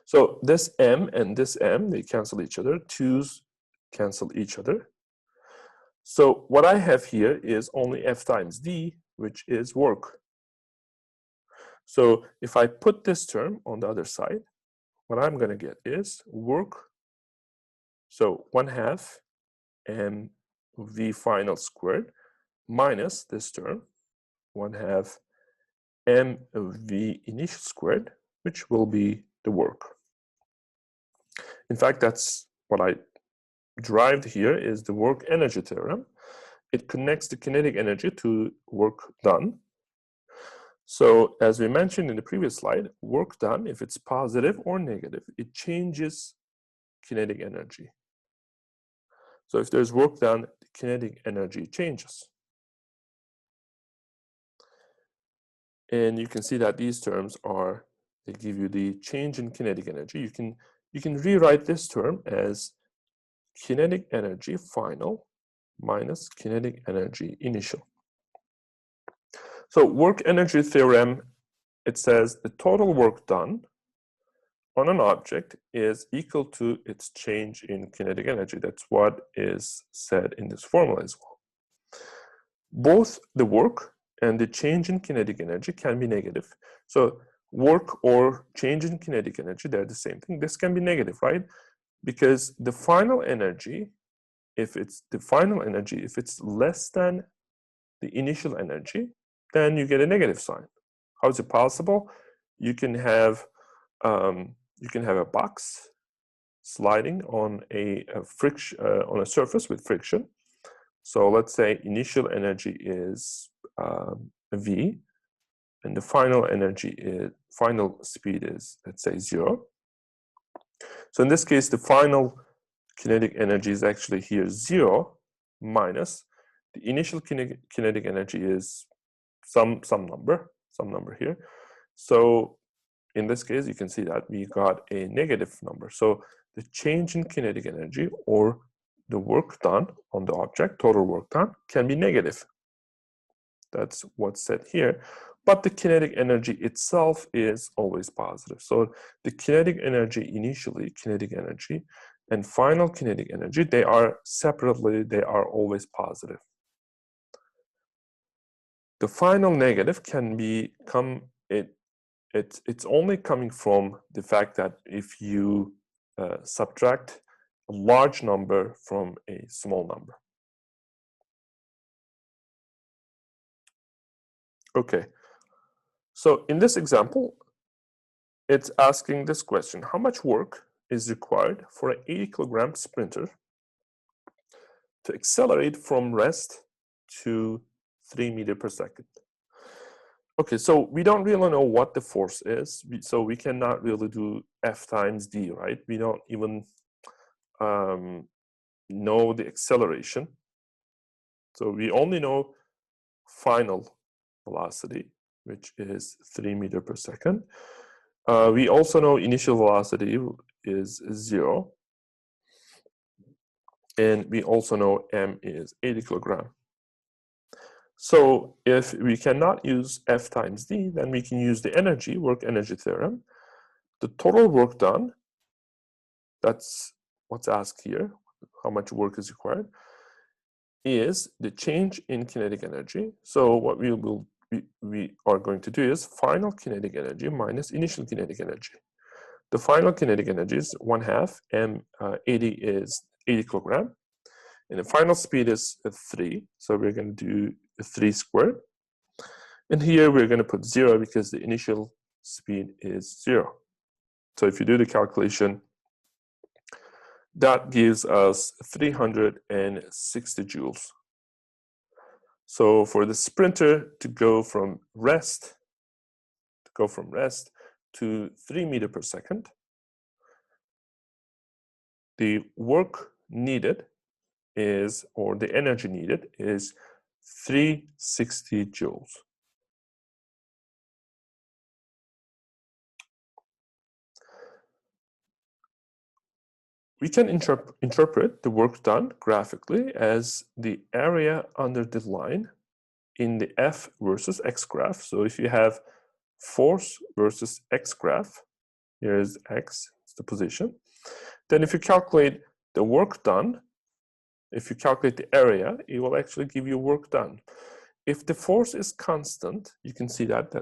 So this m and this m, they cancel each other. 2's cancel each other. So what I have here is only F times D, which is work. So if I put this term on the other side, what I'm going to get is work. So 1/2 mv final squared minus this term, 1/2 mv initial squared, which will be the work. In fact, that's what I derived here is the work energy theorem. It connects the kinetic energy to work done. So as we mentioned in the previous slide, work done, if it's positive or negative, it changes kinetic energy. So if there's work done, the kinetic energy changes. And you can see that these terms are, they give you the change in kinetic energy. You can rewrite this term as kinetic energy final minus kinetic energy initial. So work energy theorem, it says the total work done on an object is equal to its change in kinetic energy. That's what is said in this formula as well. Both the work and the change in kinetic energy can be negative. So work or change in kinetic energy, they're the same thing. This can be negative, right? Because the final energy, if it's less than the initial energy, then you get a negative sign. How is it possible? You can have a box sliding on on a surface with friction. So let's say initial energy is v, and the final speed is, let's say, 0. So in this case, the final kinetic energy is actually here 0 minus the initial kinetic energy is some number here. So in this case, you can see that we got a negative number. So the change in kinetic energy, or the work done on the object, total work done, can be negative. That's what's said here. But the kinetic energy itself is always positive. So the kinetic energy initially, kinetic energy, and final kinetic energy, they are always positive. The final negative can it's only coming from the fact that if you subtract a large number from a small number. Okay, so in this example, it's asking this question: how much work is required for an 80-kilogram sprinter to accelerate from rest to 3 meters per second? Okay, so we don't really know what the force is, so we cannot really do F times D, right? We don't even know the acceleration. So we only know final velocity, which is 3 meters per second. We also know initial velocity is 0. And we also know m is 80 kilogram. So if we cannot use F times D, then we can use the work energy theorem. The total work done, that's what's asked here, how much work is required, is the change in kinetic energy. So what we are going to do is final kinetic energy minus initial kinetic energy. The final kinetic energy is 1/2 m80 is 80 kilogram. And the final speed is 3, so we're going to do 3 squared. And here we're going to put 0 because the initial speed is 0. So if you do the calculation, that gives us 360 joules. So for the sprinter to go from rest to 3 meters per second, the work needed or the energy needed is 360 joules. We can interpret the work done graphically as the area under the line in the F versus X graph. So if you have force versus X graph, Here is x, it's the position. Then if you calculate the work done, if you calculate the area, it will actually give you work done. If the force is constant, you can see that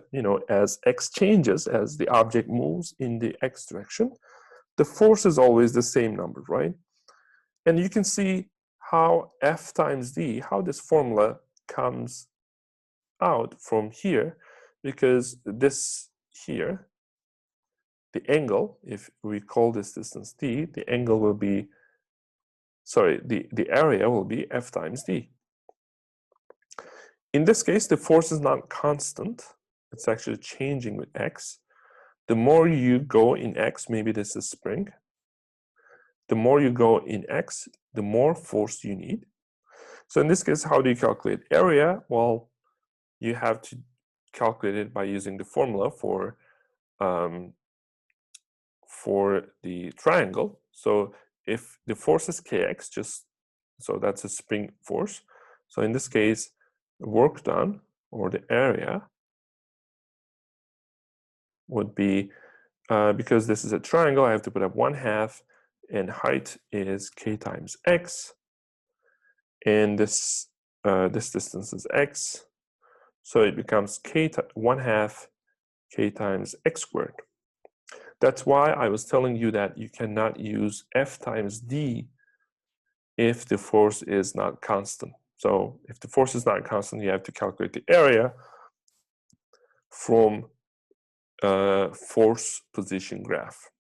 as x changes, as the object moves in the x direction, the force is always the same number, right? And you can see how F times D, how this formula comes out from here, because this here, the angle, if we call this distance D, the angle will be, sorry, the area will be F times D. In this case, the force is not constant. It's actually changing with x. The more you go in x, maybe this is spring. The more you go in x, the more force you need. So in this case, how do you calculate area? Well, you have to calculate it by using the formula for the triangle. So if the force is kx, so that's a spring force. So in this case, work done, or the area, would be, because this is a triangle, I have to put up 1/2, and height is k times x, and this distance is x, so it becomes 1/2 k times x squared. That's why I was telling you that you cannot use F times D if the force is not constant. So if the force is not constant, you have to calculate the area from force position graph.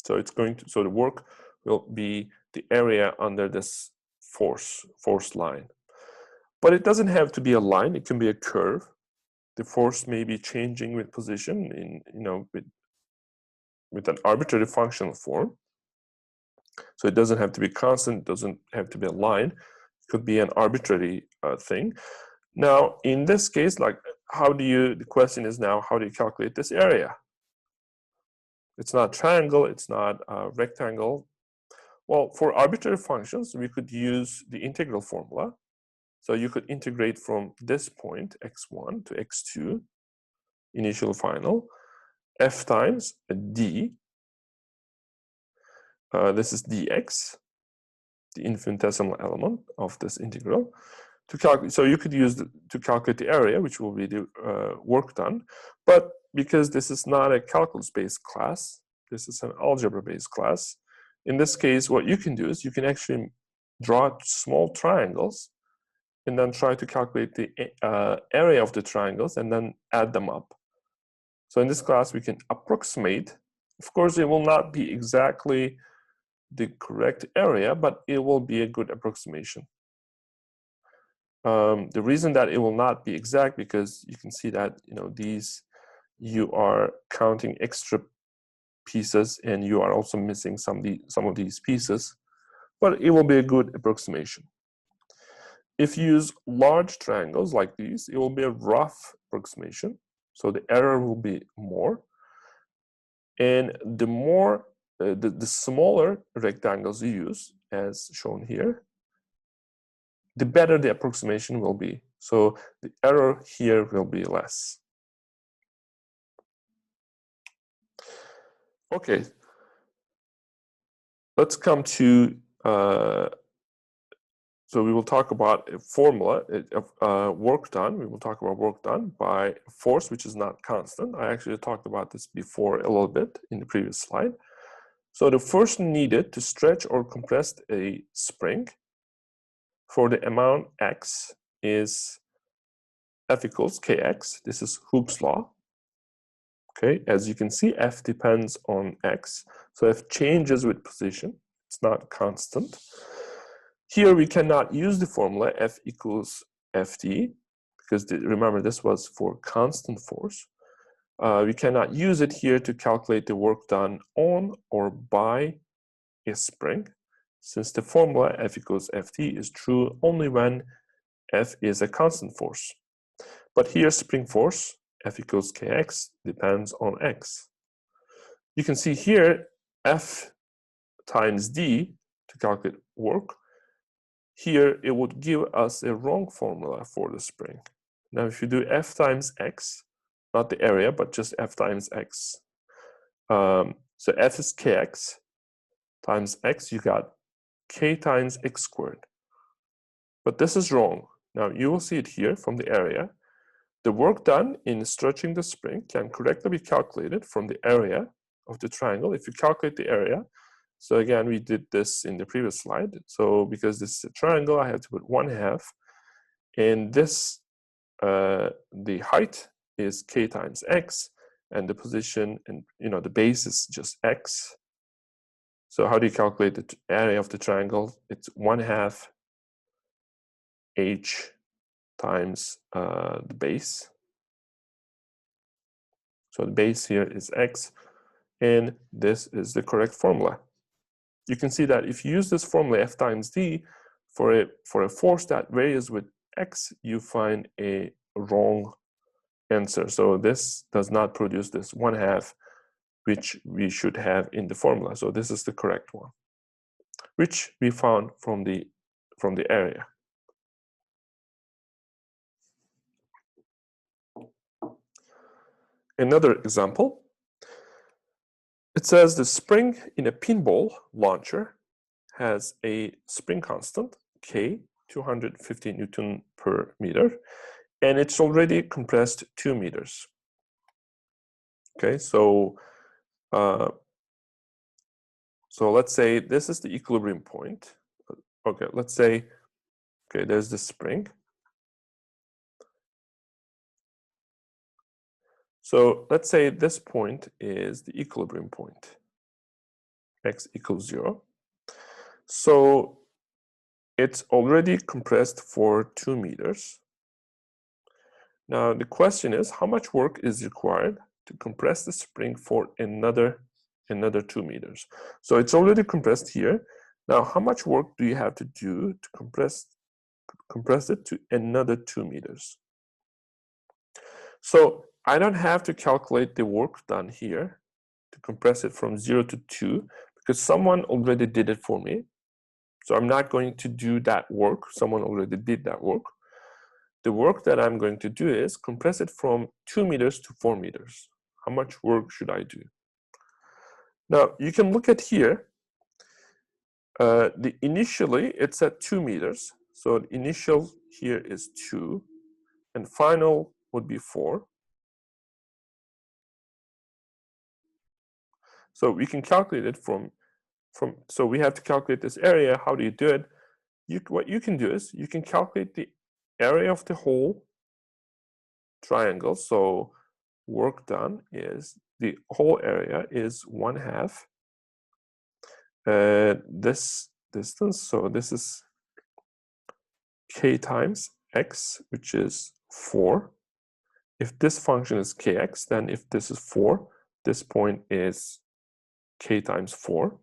So so the work will be the area under this force line. But it doesn't have to be a line, it can be a curve. The force may be changing with position with an arbitrary functional form. So it doesn't have to be constant, it doesn't have to be a line. It could be an arbitrary thing. Now, in this case, the question is now, how do you calculate this area? It's not triangle, it's not a rectangle. Well, for arbitrary functions, we could use the integral formula. So you could integrate from this point, x1 to x2, initial final, f times d. This is dx, the infinitesimal element of this integral. So you could use to calculate the area, which will be the work done. But because this is not a calculus-based class, this is an algebra-based class. In this case, what you can do is you can actually draw small triangles and then try to calculate the area of the triangles and then add them up. So in this class, we can approximate. Of course, it will not be exactly the correct area, but it will be a good approximation. The reason that it will not be exact, because you can see that you are counting extra pieces and you are also missing some of these pieces, but it will be a good approximation. If you use large triangles like these, it will be a rough approximation, so the error will be more. And the more, the smaller rectangles you use, as shown here, the better the approximation will be. So the error here will be less. Okay, let's come to, so we will talk about a formula of work done. We will talk about work done by force, which is not constant. I actually talked about this before a little bit in the previous slide. So the force needed to stretch or compress a spring for the amount x is F equals kx. This is Hooke's law. Okay, as you can see, F depends on x. So F changes with position. It's not constant. Here we cannot use the formula F equals Ft, because remember this was for constant force. We cannot use it here to calculate the work done on or by a spring, since the formula F equals Ft is true only when F is a constant force. But here spring force, F equals Kx, depends on x. You can see here F times D to calculate work. Here it would give us a wrong formula for the spring. Now if you do F times x, not the area, but just F times x, So F is kx times x, you got k times x squared. But this is wrong. Now you will see it here from the area. The work done in stretching the spring can correctly be calculated from the area of the triangle. If you calculate the area, so again, we did this in the previous slide. So because this is a triangle, I have to put 1/2. And this, the height is k times x, and the position and the base is just x. So how do you calculate the area of the triangle? It's 1/2 h times the base. So the base here is x, and this is the correct formula. You can see that if you use this formula F times D for a force that varies with x, you find a wrong answer. So this does not produce this 1/2, which we should have in the formula. So this is the correct one, which we found from the area. Another example. It says the spring in a pinball launcher has a spring constant, K, 250 Newton per meter, and it's already compressed 2 meters. Okay, so let's say this is the equilibrium point. Okay, let's say, okay, there's the spring. So let's say this point is the equilibrium point, x equals 0. So it's already compressed for 2 meters. Now the question is, how much work is required to compress the spring for another 2 meters? So it's already compressed here. Now how much work do you have to do to compress it to another 2 meters? So I don't have to calculate the work done here to compress it from 0 to 2 because someone already did it for me. So I'm not going to do that work. Someone already did that work. The work that I'm going to do is compress it from 2 meters to 4 meters. How much work should I do? Now you can look at here. Initially it's at 2 meters. So the initial here is 2, and final would be 4. So we can calculate it from so we have to calculate this area. How do you do it? What you can do is you can calculate the area of the whole triangle. So work done is the whole area is 1/2 this distance. So this is k times x, which is 4. If this function is kx, then if this is 4, this point is k times 4.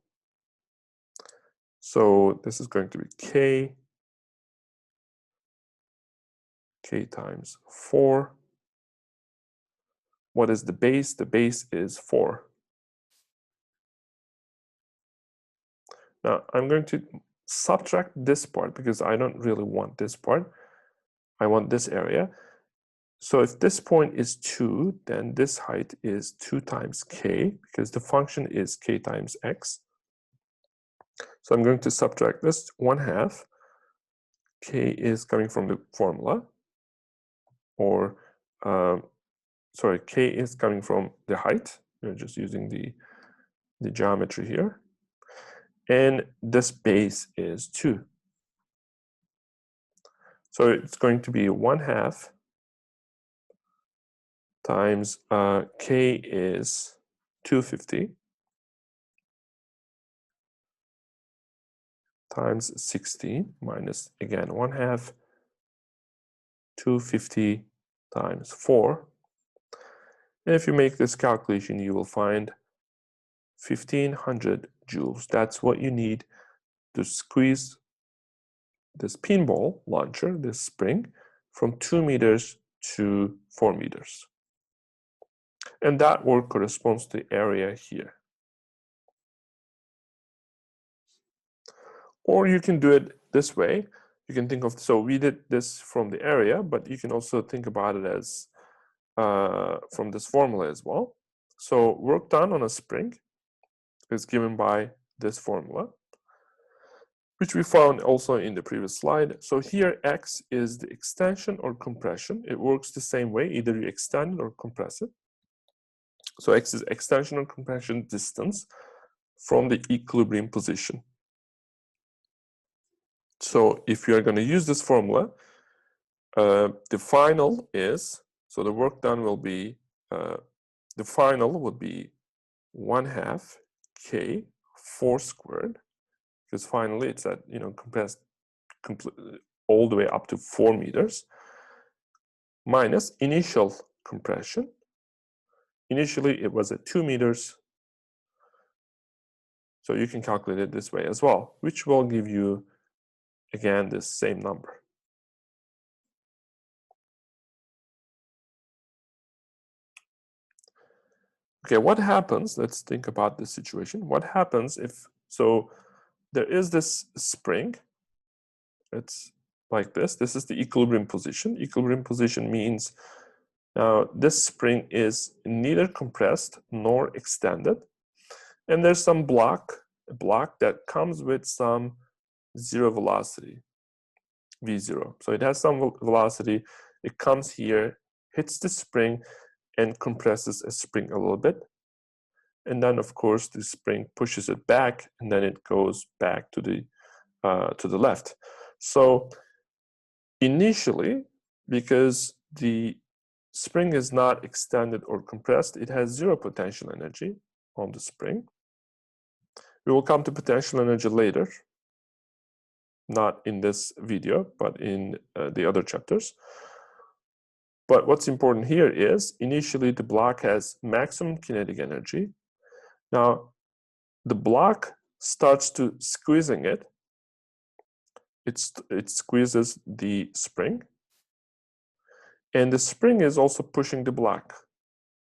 So this is going to be k times 4. What is the base? The base is 4. Now I'm going to subtract this part because I don't really want this part. I want this area. So if this point is 2, then this height is 2 times k because the function is k times x. So I'm going to subtract this 1/2. K is coming from the formula, or sorry, k is coming from the height. We're just using the geometry here. And this base is 2. So it's going to be 1/2 times k is 250 times 16 minus, again, 1/2, 250 times 4. And if you make this calculation, you will find 1500 joules. That's what you need to squeeze this pinball launcher, this spring, from 2 meters to 4 meters. And that work corresponds to the area here. Or you can do it this way. You can think of, so we did this from the area, but you can also think about it as from this formula as well. So work done on a spring is given by this formula, which we found also in the previous slide. So here x is the extension or compression. It works the same way, either you extend it or compress it. So x is extension or compression distance from the equilibrium position. So if you are going to use this formula, the final is, so the work done will be, the final would be 1/2 k force squared, because finally it's at, compressed all the way up to 4 meters, minus initial compression. Initially it was at 2 meters, so you can calculate it this way as well, which will give you, again, this same number. Okay, what happens, let's think about this situation. What happens if, so there is this spring, it's like this is the equilibrium position. Equilibrium position means now this spring is neither compressed nor extended, and there's some block that comes with some zero velocity, v0. So it has some velocity, it comes here, hits the spring, and compresses a spring a little bit. And then, of course, the spring pushes it back, and then it goes back to the left. So initially, because the spring is not extended or compressed, it has zero potential energy on the spring. We will come to potential energy later, not in this video, but in the other chapters. But what's important here is, initially the block has maximum kinetic energy. Now, the block starts to squeezing it. It squeezes the spring. And the spring is also pushing the block,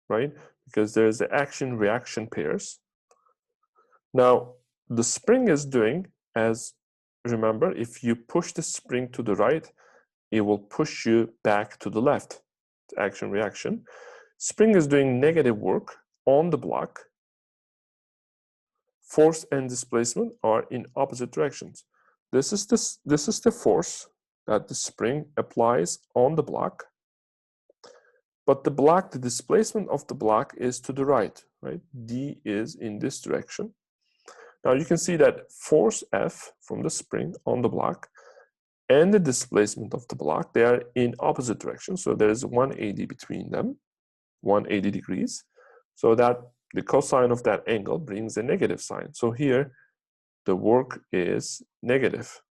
right? Because there's the action-reaction pairs. Now, the spring is doing, as remember, if you push the spring to the right, it will push you back to the left. Action-reaction. Spring is doing negative work on the block. Force and displacement are in opposite directions. This is the force that the spring applies on the block. But the displacement of the block is to the right, right? D is in this direction. Now you can see that force F from the spring on the block and the displacement of the block, they are in opposite directions. So there's 180 between them, 180 degrees. So that the cosine of that angle brings a negative sign. So here, the work is negative.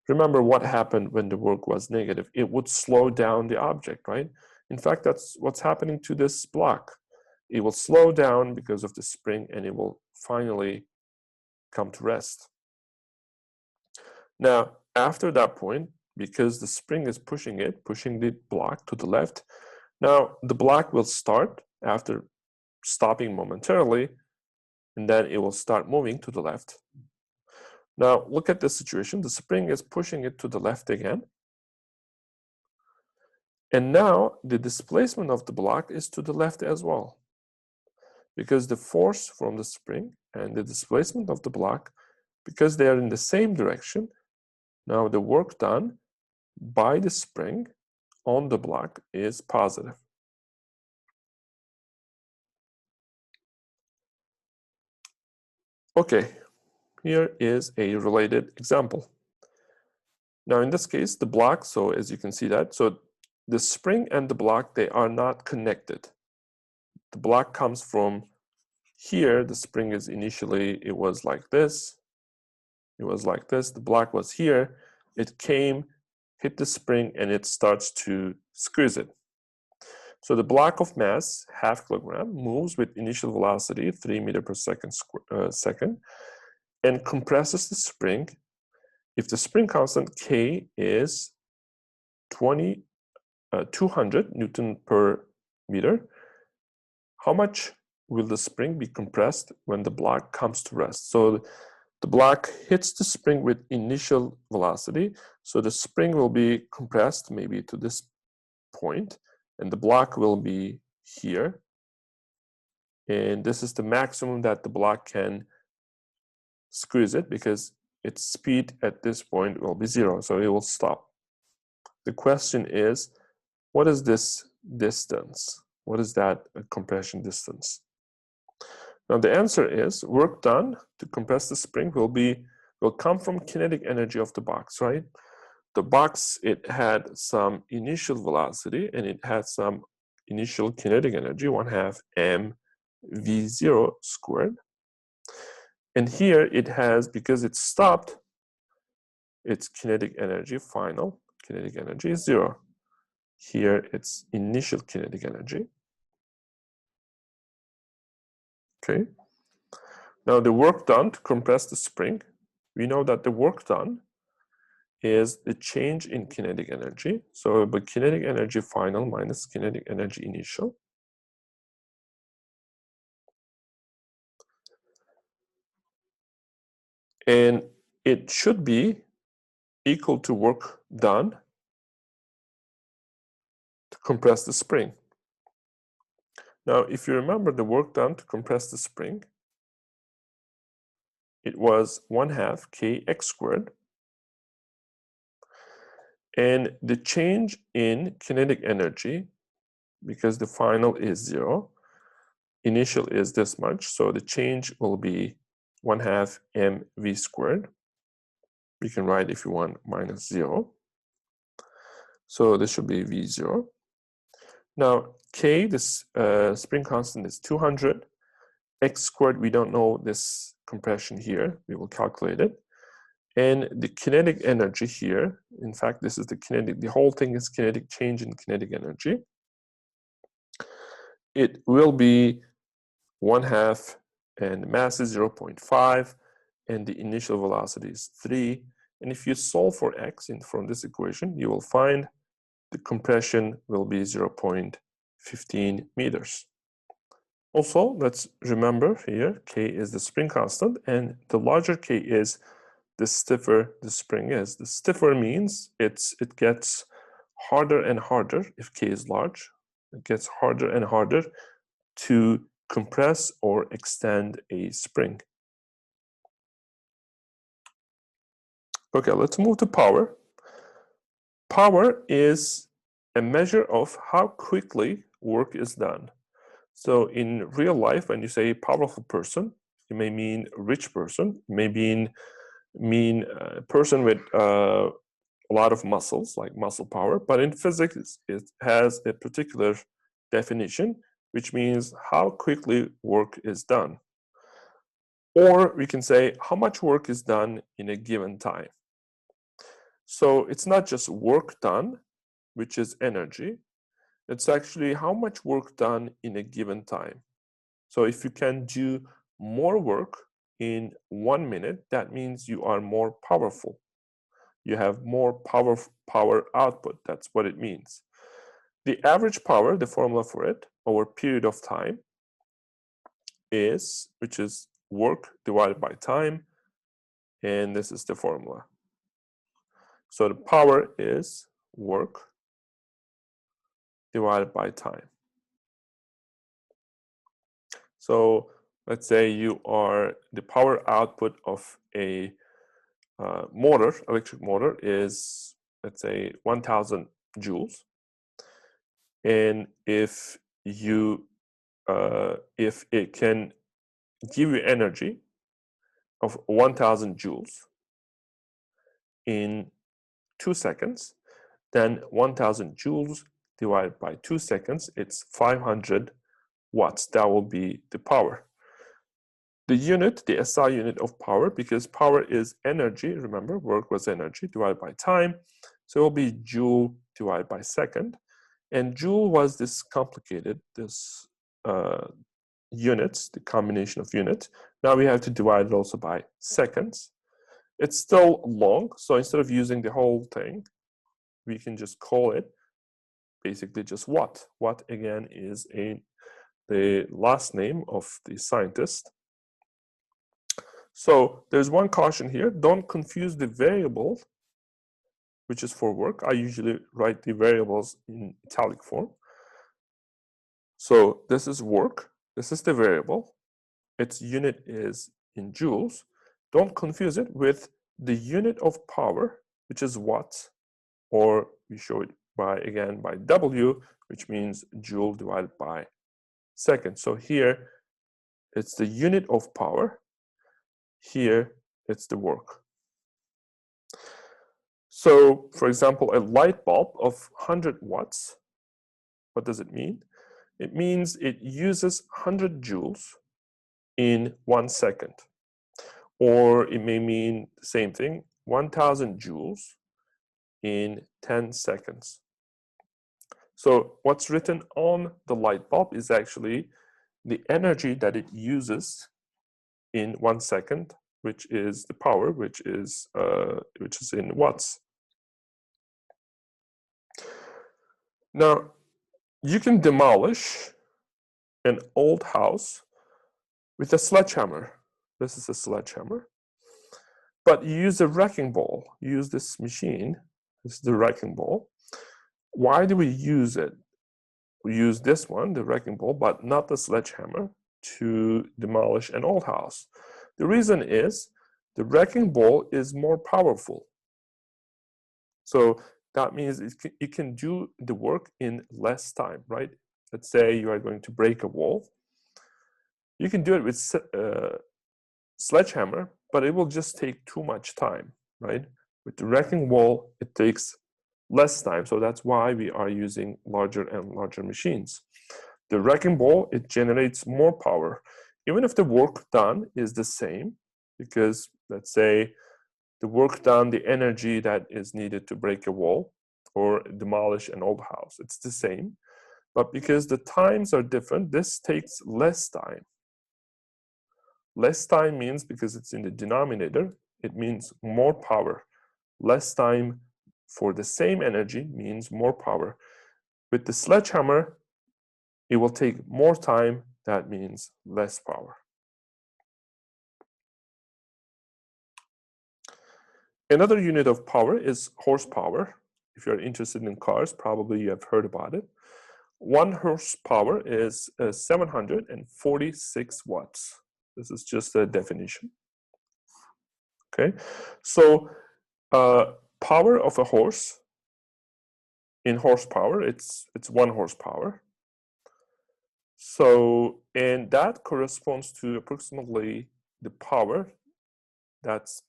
Remember what happened when the work was negative. It would slow down the object, right? In fact, that's what's happening to this block. It will slow down because of the spring, and it will finally come to rest. Now, after that point, because the spring is pushing the block to the left, now the block will start after stopping momentarily, and then it will start moving to the left. Now, look at this situation. The spring is pushing it to the left again. And now the displacement of the block is to the left as well. Because the force from the spring and the displacement of the block, because they are in the same direction, now the work done by the spring on the block is positive. Okay, here is a related example. Now in this case, the block, so as you can see that, so the spring and the block, they are not connected. The block comes from here. The spring is initially, it was like this. It was like this. The block was here. It came, hit the spring, and it starts to squeeze it. So the block of mass, 1/2 kilogram, moves with initial velocity, 3 meters per second, and compresses the spring. If the spring constant K is 200 Newton per meter, how much will the spring be compressed when the block comes to rest? So the block hits the spring with initial velocity, so the spring will be compressed maybe to this point, and the block will be here. And this is the maximum that the block can squeeze it, because its speed at this point will be 0, so it will stop. The question is, what is this distance? What is that compression distance? Now the answer is, work done to compress the spring will come from kinetic energy of the box, right? The box, it had some initial velocity and it had some initial kinetic energy, 1/2 mv0 squared. And here it has, because it stopped, its kinetic energy, final kinetic energy is 0. Here it's initial kinetic energy. Okay. Now the work done to compress the spring, we know that the work done is the change in kinetic energy. So the kinetic energy final minus kinetic energy initial. And it should be equal to work done to compress the spring. Now, if you remember the work done to compress the spring, it was 1/2 kx squared. And the change in kinetic energy, because the final is 0, initial is this much, so the change will be 1/2 mv squared. You can write, if you want, minus 0. So this should be v0. Now, k, this spring constant, is 200. X squared, we don't know this compression here. We will calculate it. And the kinetic energy here, in fact, this is the kinetic, the whole thing is kinetic change in kinetic energy. It will be 1/2, and the mass is 0.5, and the initial velocity is 3. And if you solve for x from this equation, you will find the compression will be 0.15 meters. Also, let's remember here, k is the spring constant, and the larger k is, the stiffer the spring is. The stiffer means it gets harder and harder if k is large. It gets harder and harder to compress or extend a spring. Okay, let's move to power. Power is a measure of how quickly work is done. So in real life, when you say powerful person, you may mean rich person, you may mean a person with a lot of muscles, like muscle power. But in physics, it has a particular definition, which means how quickly work is done. Or we can say how much work is done in a given time. So it's not just work done, which is energy. It's actually how much work done in a given time. So if you can do more work in 1 minute, that means you are more powerful. You have more power output. That's what it means. The average power, the formula for it, over period of time is, which is work divided by time, and this is the formula. So the power is work divided by time. So let's say you are, the power output of a motor, electric motor, is, let's say, 1,000 joules. And if it can give you energy of 1,000 joules in 2 seconds, then 1,000 joules divided by 2 seconds, it's 500 watts. That will be the power. The unit, the SI unit of power, because power is energy, remember, work was energy divided by time, so it will be joule divided by second. And joule was this complicated, this units, the combination of units. Now we have to divide it also by seconds. It's still long, so instead of using the whole thing, we can just call it basically just watt. Watt, again, is the last name of the scientist. So there's one caution here. Don't confuse the variable, which is for work. I usually write the variables in italic form. So this is work. This is the variable. Its unit is in joules. Don't confuse it with the unit of power, which is watts, or we show it by, again, by W, which means joule divided by second. So here, it's the unit of power. Here, it's the work. So, for example, a light bulb of 100 watts, what does it mean? It means it uses 100 joules in 1 second. Or it may mean the same thing, 1000 joules in 10 seconds. So what's written on the light bulb is actually the energy that it uses in 1 second, which is the power, which is in watts. Now, you can demolish an old house with a sledgehammer. This is a sledgehammer. But you use a wrecking ball. You use this machine. This is the wrecking ball. Why do we use it? We use this one, the wrecking ball, but not the sledgehammer to demolish an old house. The reason is the wrecking ball is more powerful. So that means it can do the work in less time, right? Let's say you are going to break a wall. You can do it with sledgehammer, but it will just take too much time, right? With the wrecking ball, it takes less time. So that's why we are using larger and larger machines. The wrecking ball, it generates more power. Even if the work done is the same, because let's say the work done, the energy that is needed to break a wall or demolish an old house, it's the same. But because the times are different, this takes less time. Less time means, because it's in the denominator, it means more power. Less time for the same energy means more power. With the sledgehammer, it will take more time. That means less power. Another unit of power is horsepower. If you're interested in cars, probably you have heard about it. 1 horsepower is 746 watts. This is just a definition. Okay, so power of a horse in horsepower, it's 1 horsepower. So, and that corresponds to approximately the power that's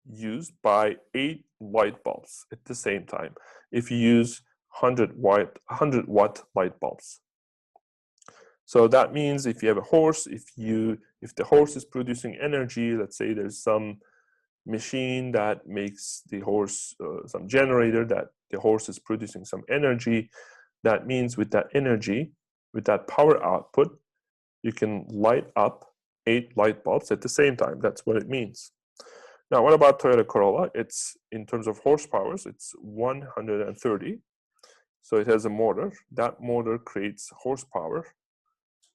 used by 8 light bulbs at the same time if you use 100 watt light bulbs. So that means if you have a horse, if the horse is producing energy, let's say there's some machine that makes the horse, some generator that the horse is producing some energy, that means with that energy, with that power output, you can light up 8 light bulbs at the same time. That's what it means. Now, what about Toyota Corolla? It's, in terms of horsepowers, it's 130. So it has a motor. That motor creates horsepower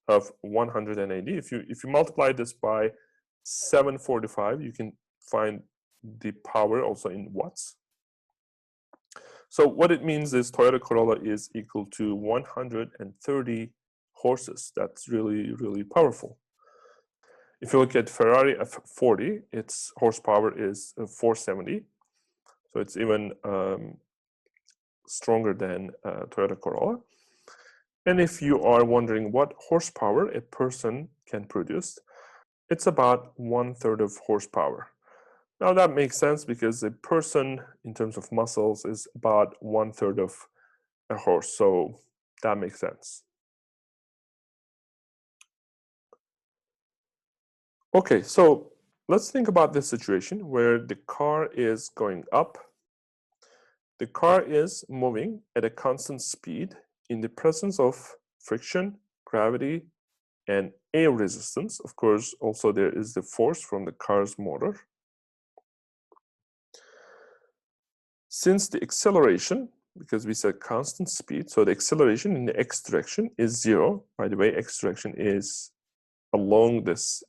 of 180. If you multiply this by 745, you can find the power also in watts. So what it means is Toyota Corolla is equal to 130 horses. That's really, really powerful. If you look at Ferrari F40, its horsepower is 470. So it's even stronger than Toyota Corolla. And if you are wondering what horsepower a person can produce, it's about 1/3 of horsepower. Now that makes sense because a person in terms of muscles is about 1/3 of a horse. So that makes sense. Okay, so let's think about this situation where the car is going up. The car is moving at a constant speed in the presence of friction, gravity, and air resistance. Of course, also there is the force from the car's motor. Since the acceleration, because we said constant speed, so the acceleration in the x direction is 0. By the way, x direction is along this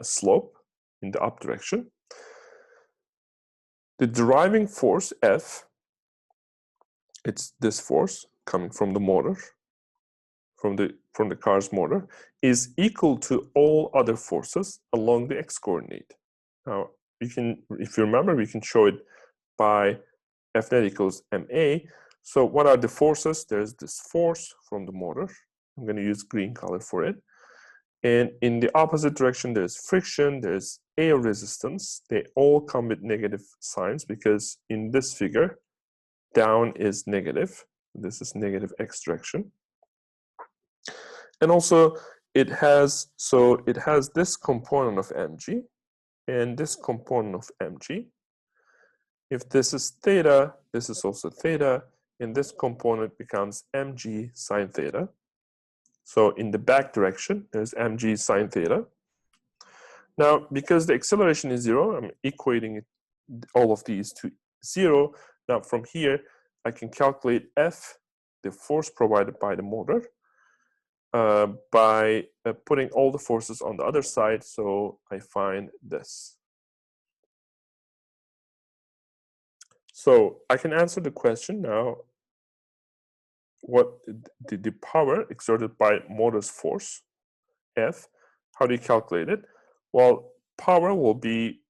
slope in the up direction. The driving force F, it's this force coming from the motor, from the car's motor is equal to all other forces along the x-coordinate. Now, if you remember, we can show it by F net equals ma. So what are the forces? There's this force from the motor. I'm going to use green color for it. And in the opposite direction, there's friction, there's air resistance. They all come with negative signs because in this figure, down is negative. This is negative x direction. And also it has this component of mg and this component of mg. If this is theta, this is also theta, and this component becomes mg sine theta. So in the back direction, there's mg sine theta. Now, because the acceleration is 0, I'm equating all of these to 0. Now, from here, I can calculate F, the force provided by the motor, by putting all the forces on the other side. So I find this. So I can answer the question now. What the power exerted by motor's force, F, how do you calculate it? Well, power will be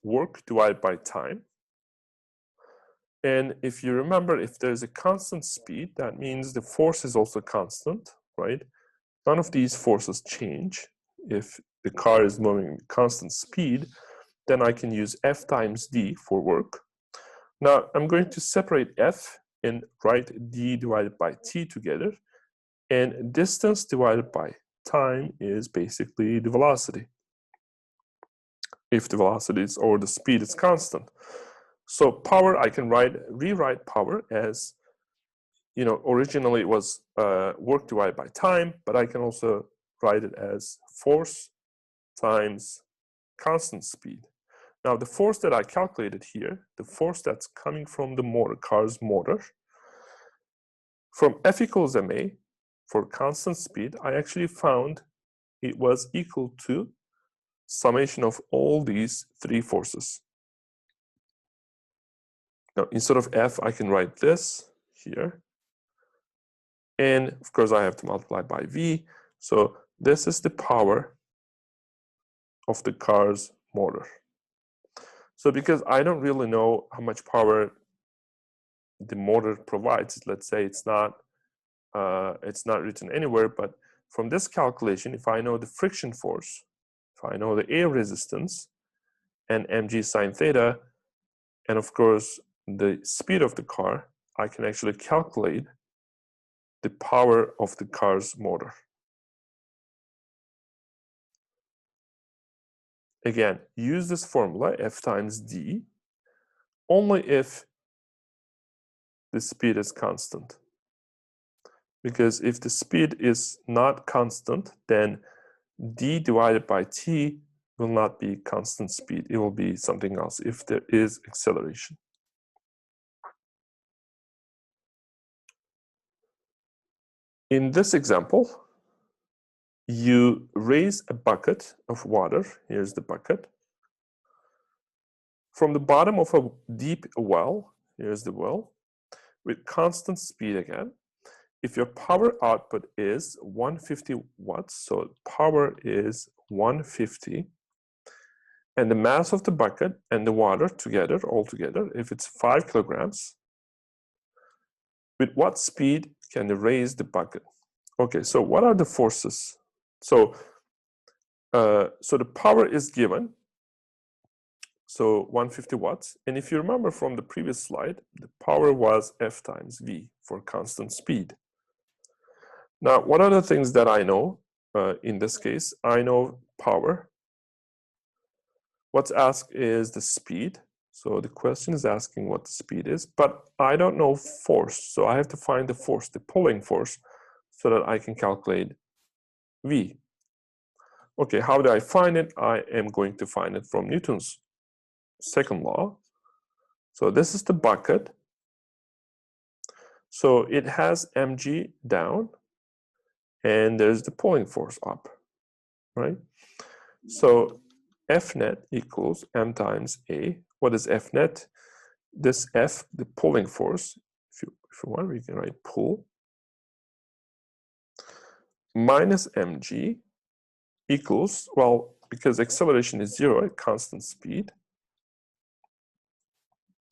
work divided by time. And if you remember, if there's a constant speed, that means the force is also constant, right? None of these forces change. If the car is moving at constant speed, then I can use F times D for work. Now, I'm going to separate F and write D divided by T together. And distance divided by time is basically the velocity, if the velocity is or the speed is constant. So power, I can rewrite power as, originally it was work divided by time, but I can also write it as force times constant speed. Now the force that I calculated here, the force that's coming from the motor, car's motor, from F equals ma for constant speed, I actually found it was equal to summation of all these three forces. Now, instead of F, I can write this here. And of course, I have to multiply by V. So this is the power of the car's motor. So because I don't really know how much power the motor provides, let's say it's not written anywhere, but from this calculation, if I know the friction force, if I know the air resistance, and mg sine theta, and of course the speed of the car, I can actually calculate the power of the car's motor. Again, use this formula, F times D, only if the speed is constant. Because if the speed is not constant, then D divided by T will not be constant speed. It will be something else if there is acceleration. In this example, you raise a bucket of water. Here's the bucket. From the bottom of a deep well, here's the well, with constant speed again. If your power output is 150 watts, so power is 150, and the mass of the bucket and the water together, altogether, if it's 5 kilograms, with what speed can you raise the bucket? Okay, so what are the forces? So the power is given, so 150 watts. And if you remember from the previous slide, the power was F times V for constant speed. Now, what are the things that I know in this case? I know power. What's asked is the speed. So the question is asking what the speed is, but I don't know force. So I have to find the force, the pulling force, so that I can calculate V. Okay, how do I find it? I am going to find it from Newton's second law. So this is the bucket. So it has mg down, and there's the pulling force up, right? So F net equals m times a. What is F net? This F, the pulling force, if you want, we can write pull. minus mg equals, well, because acceleration is 0 at constant speed,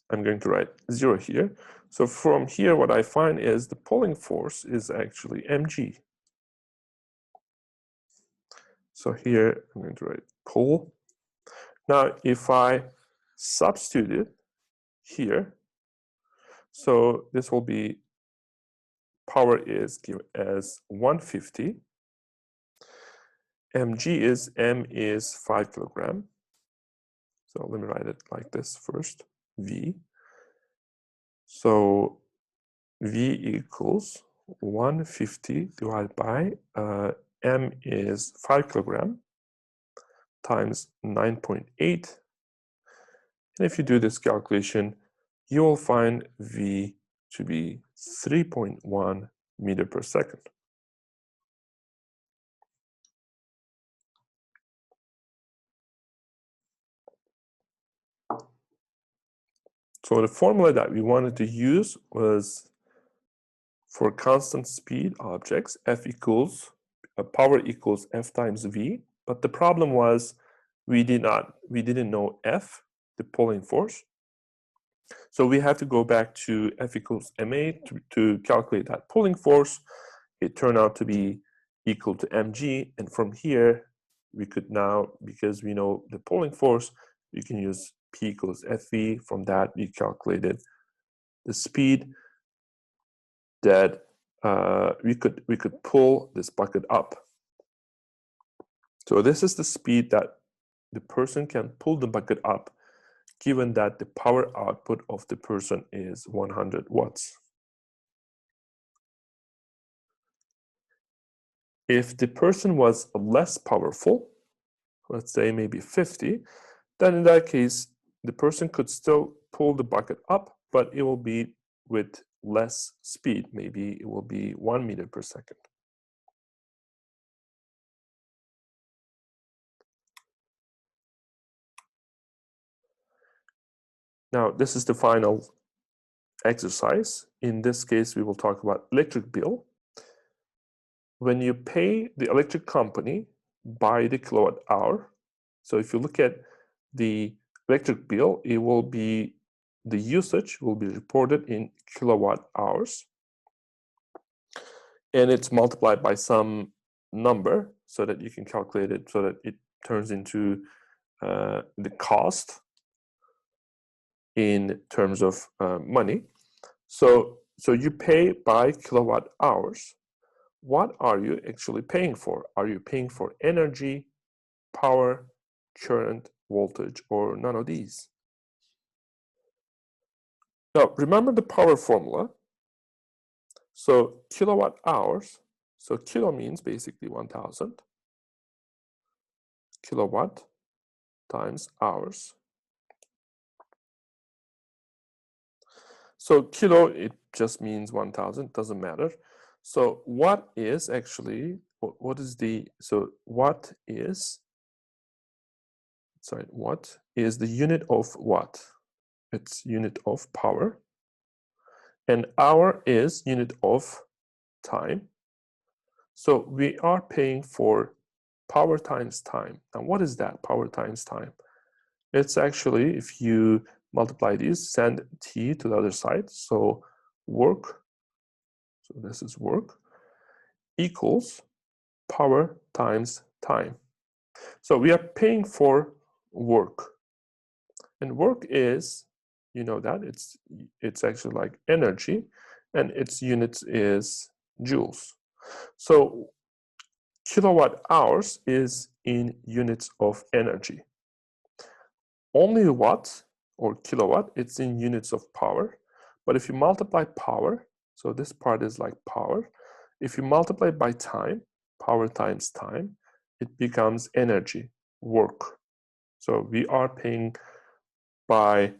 I'm going to write 0 here. So from here, what I find is the pulling force is actually mg. So here, I'm going to write pull. Now, if I substitute it here, so this will be power is given as 150. mg is, m is 5 kilogram. So let me write it like this first, v. So v equals 150 divided by m is 5 kilogram times 9.8. And if you do this calculation, you will find v to be 3.1 meter per second. So the formula that we wanted to use was for constant speed objects, F equals, power equals F times V. But the problem was we didn't know F, the pulling force. So we have to go back to F equals ma to calculate that pulling force. It turned out to be equal to mg. And from here, we could now, because we know the pulling force, we can use P equals Fv. From that, we calculated the speed that we could pull this bucket up. So this is the speed that the person can pull the bucket up, given that the power output of the person is 100 watts. If the person was less powerful, let's say maybe 50, then in that case, the person could still pull the bucket up, but it will be with less speed. Maybe it will be 1 meter per second. Now, this is the final exercise. In this case, we will talk about electric bill. When you pay the electric company by the kilowatt hour, so if you look at the electric bill, it will be, the usage will be reported in kilowatt hours. And it's multiplied by some number so that you can calculate it, so that it turns into the cost in terms of money. So you pay by kilowatt hours. What are you actually paying for? Are you paying for energy, power, current, voltage, or none of these? Now, remember the power formula. So kilowatt hours, so kilo means basically 1,000. Kilowatt times hours. So kilo, it just means 1,000, doesn't matter. So what is actually, what is the, so what is the unit of watt? It's unit of power. And hour is unit of time. So we are paying for power times time. Now what is that, power times time? It's actually, if you multiply these, send t to the other side. So work, so this is work, equals power times time. So we are paying for work. And work is, you know that, it's actually like energy, and its units is joules. So kilowatt hours is in units of energy. Only watt or kilowatt, it's in units of power. But if you multiply power, so this part is like power. If you multiply by time, power times time, it becomes energy, work. So we are paying by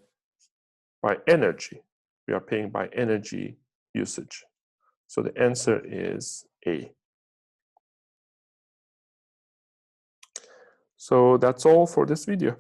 energy. We are paying by energy usage. So the answer is A. So that's all for this video.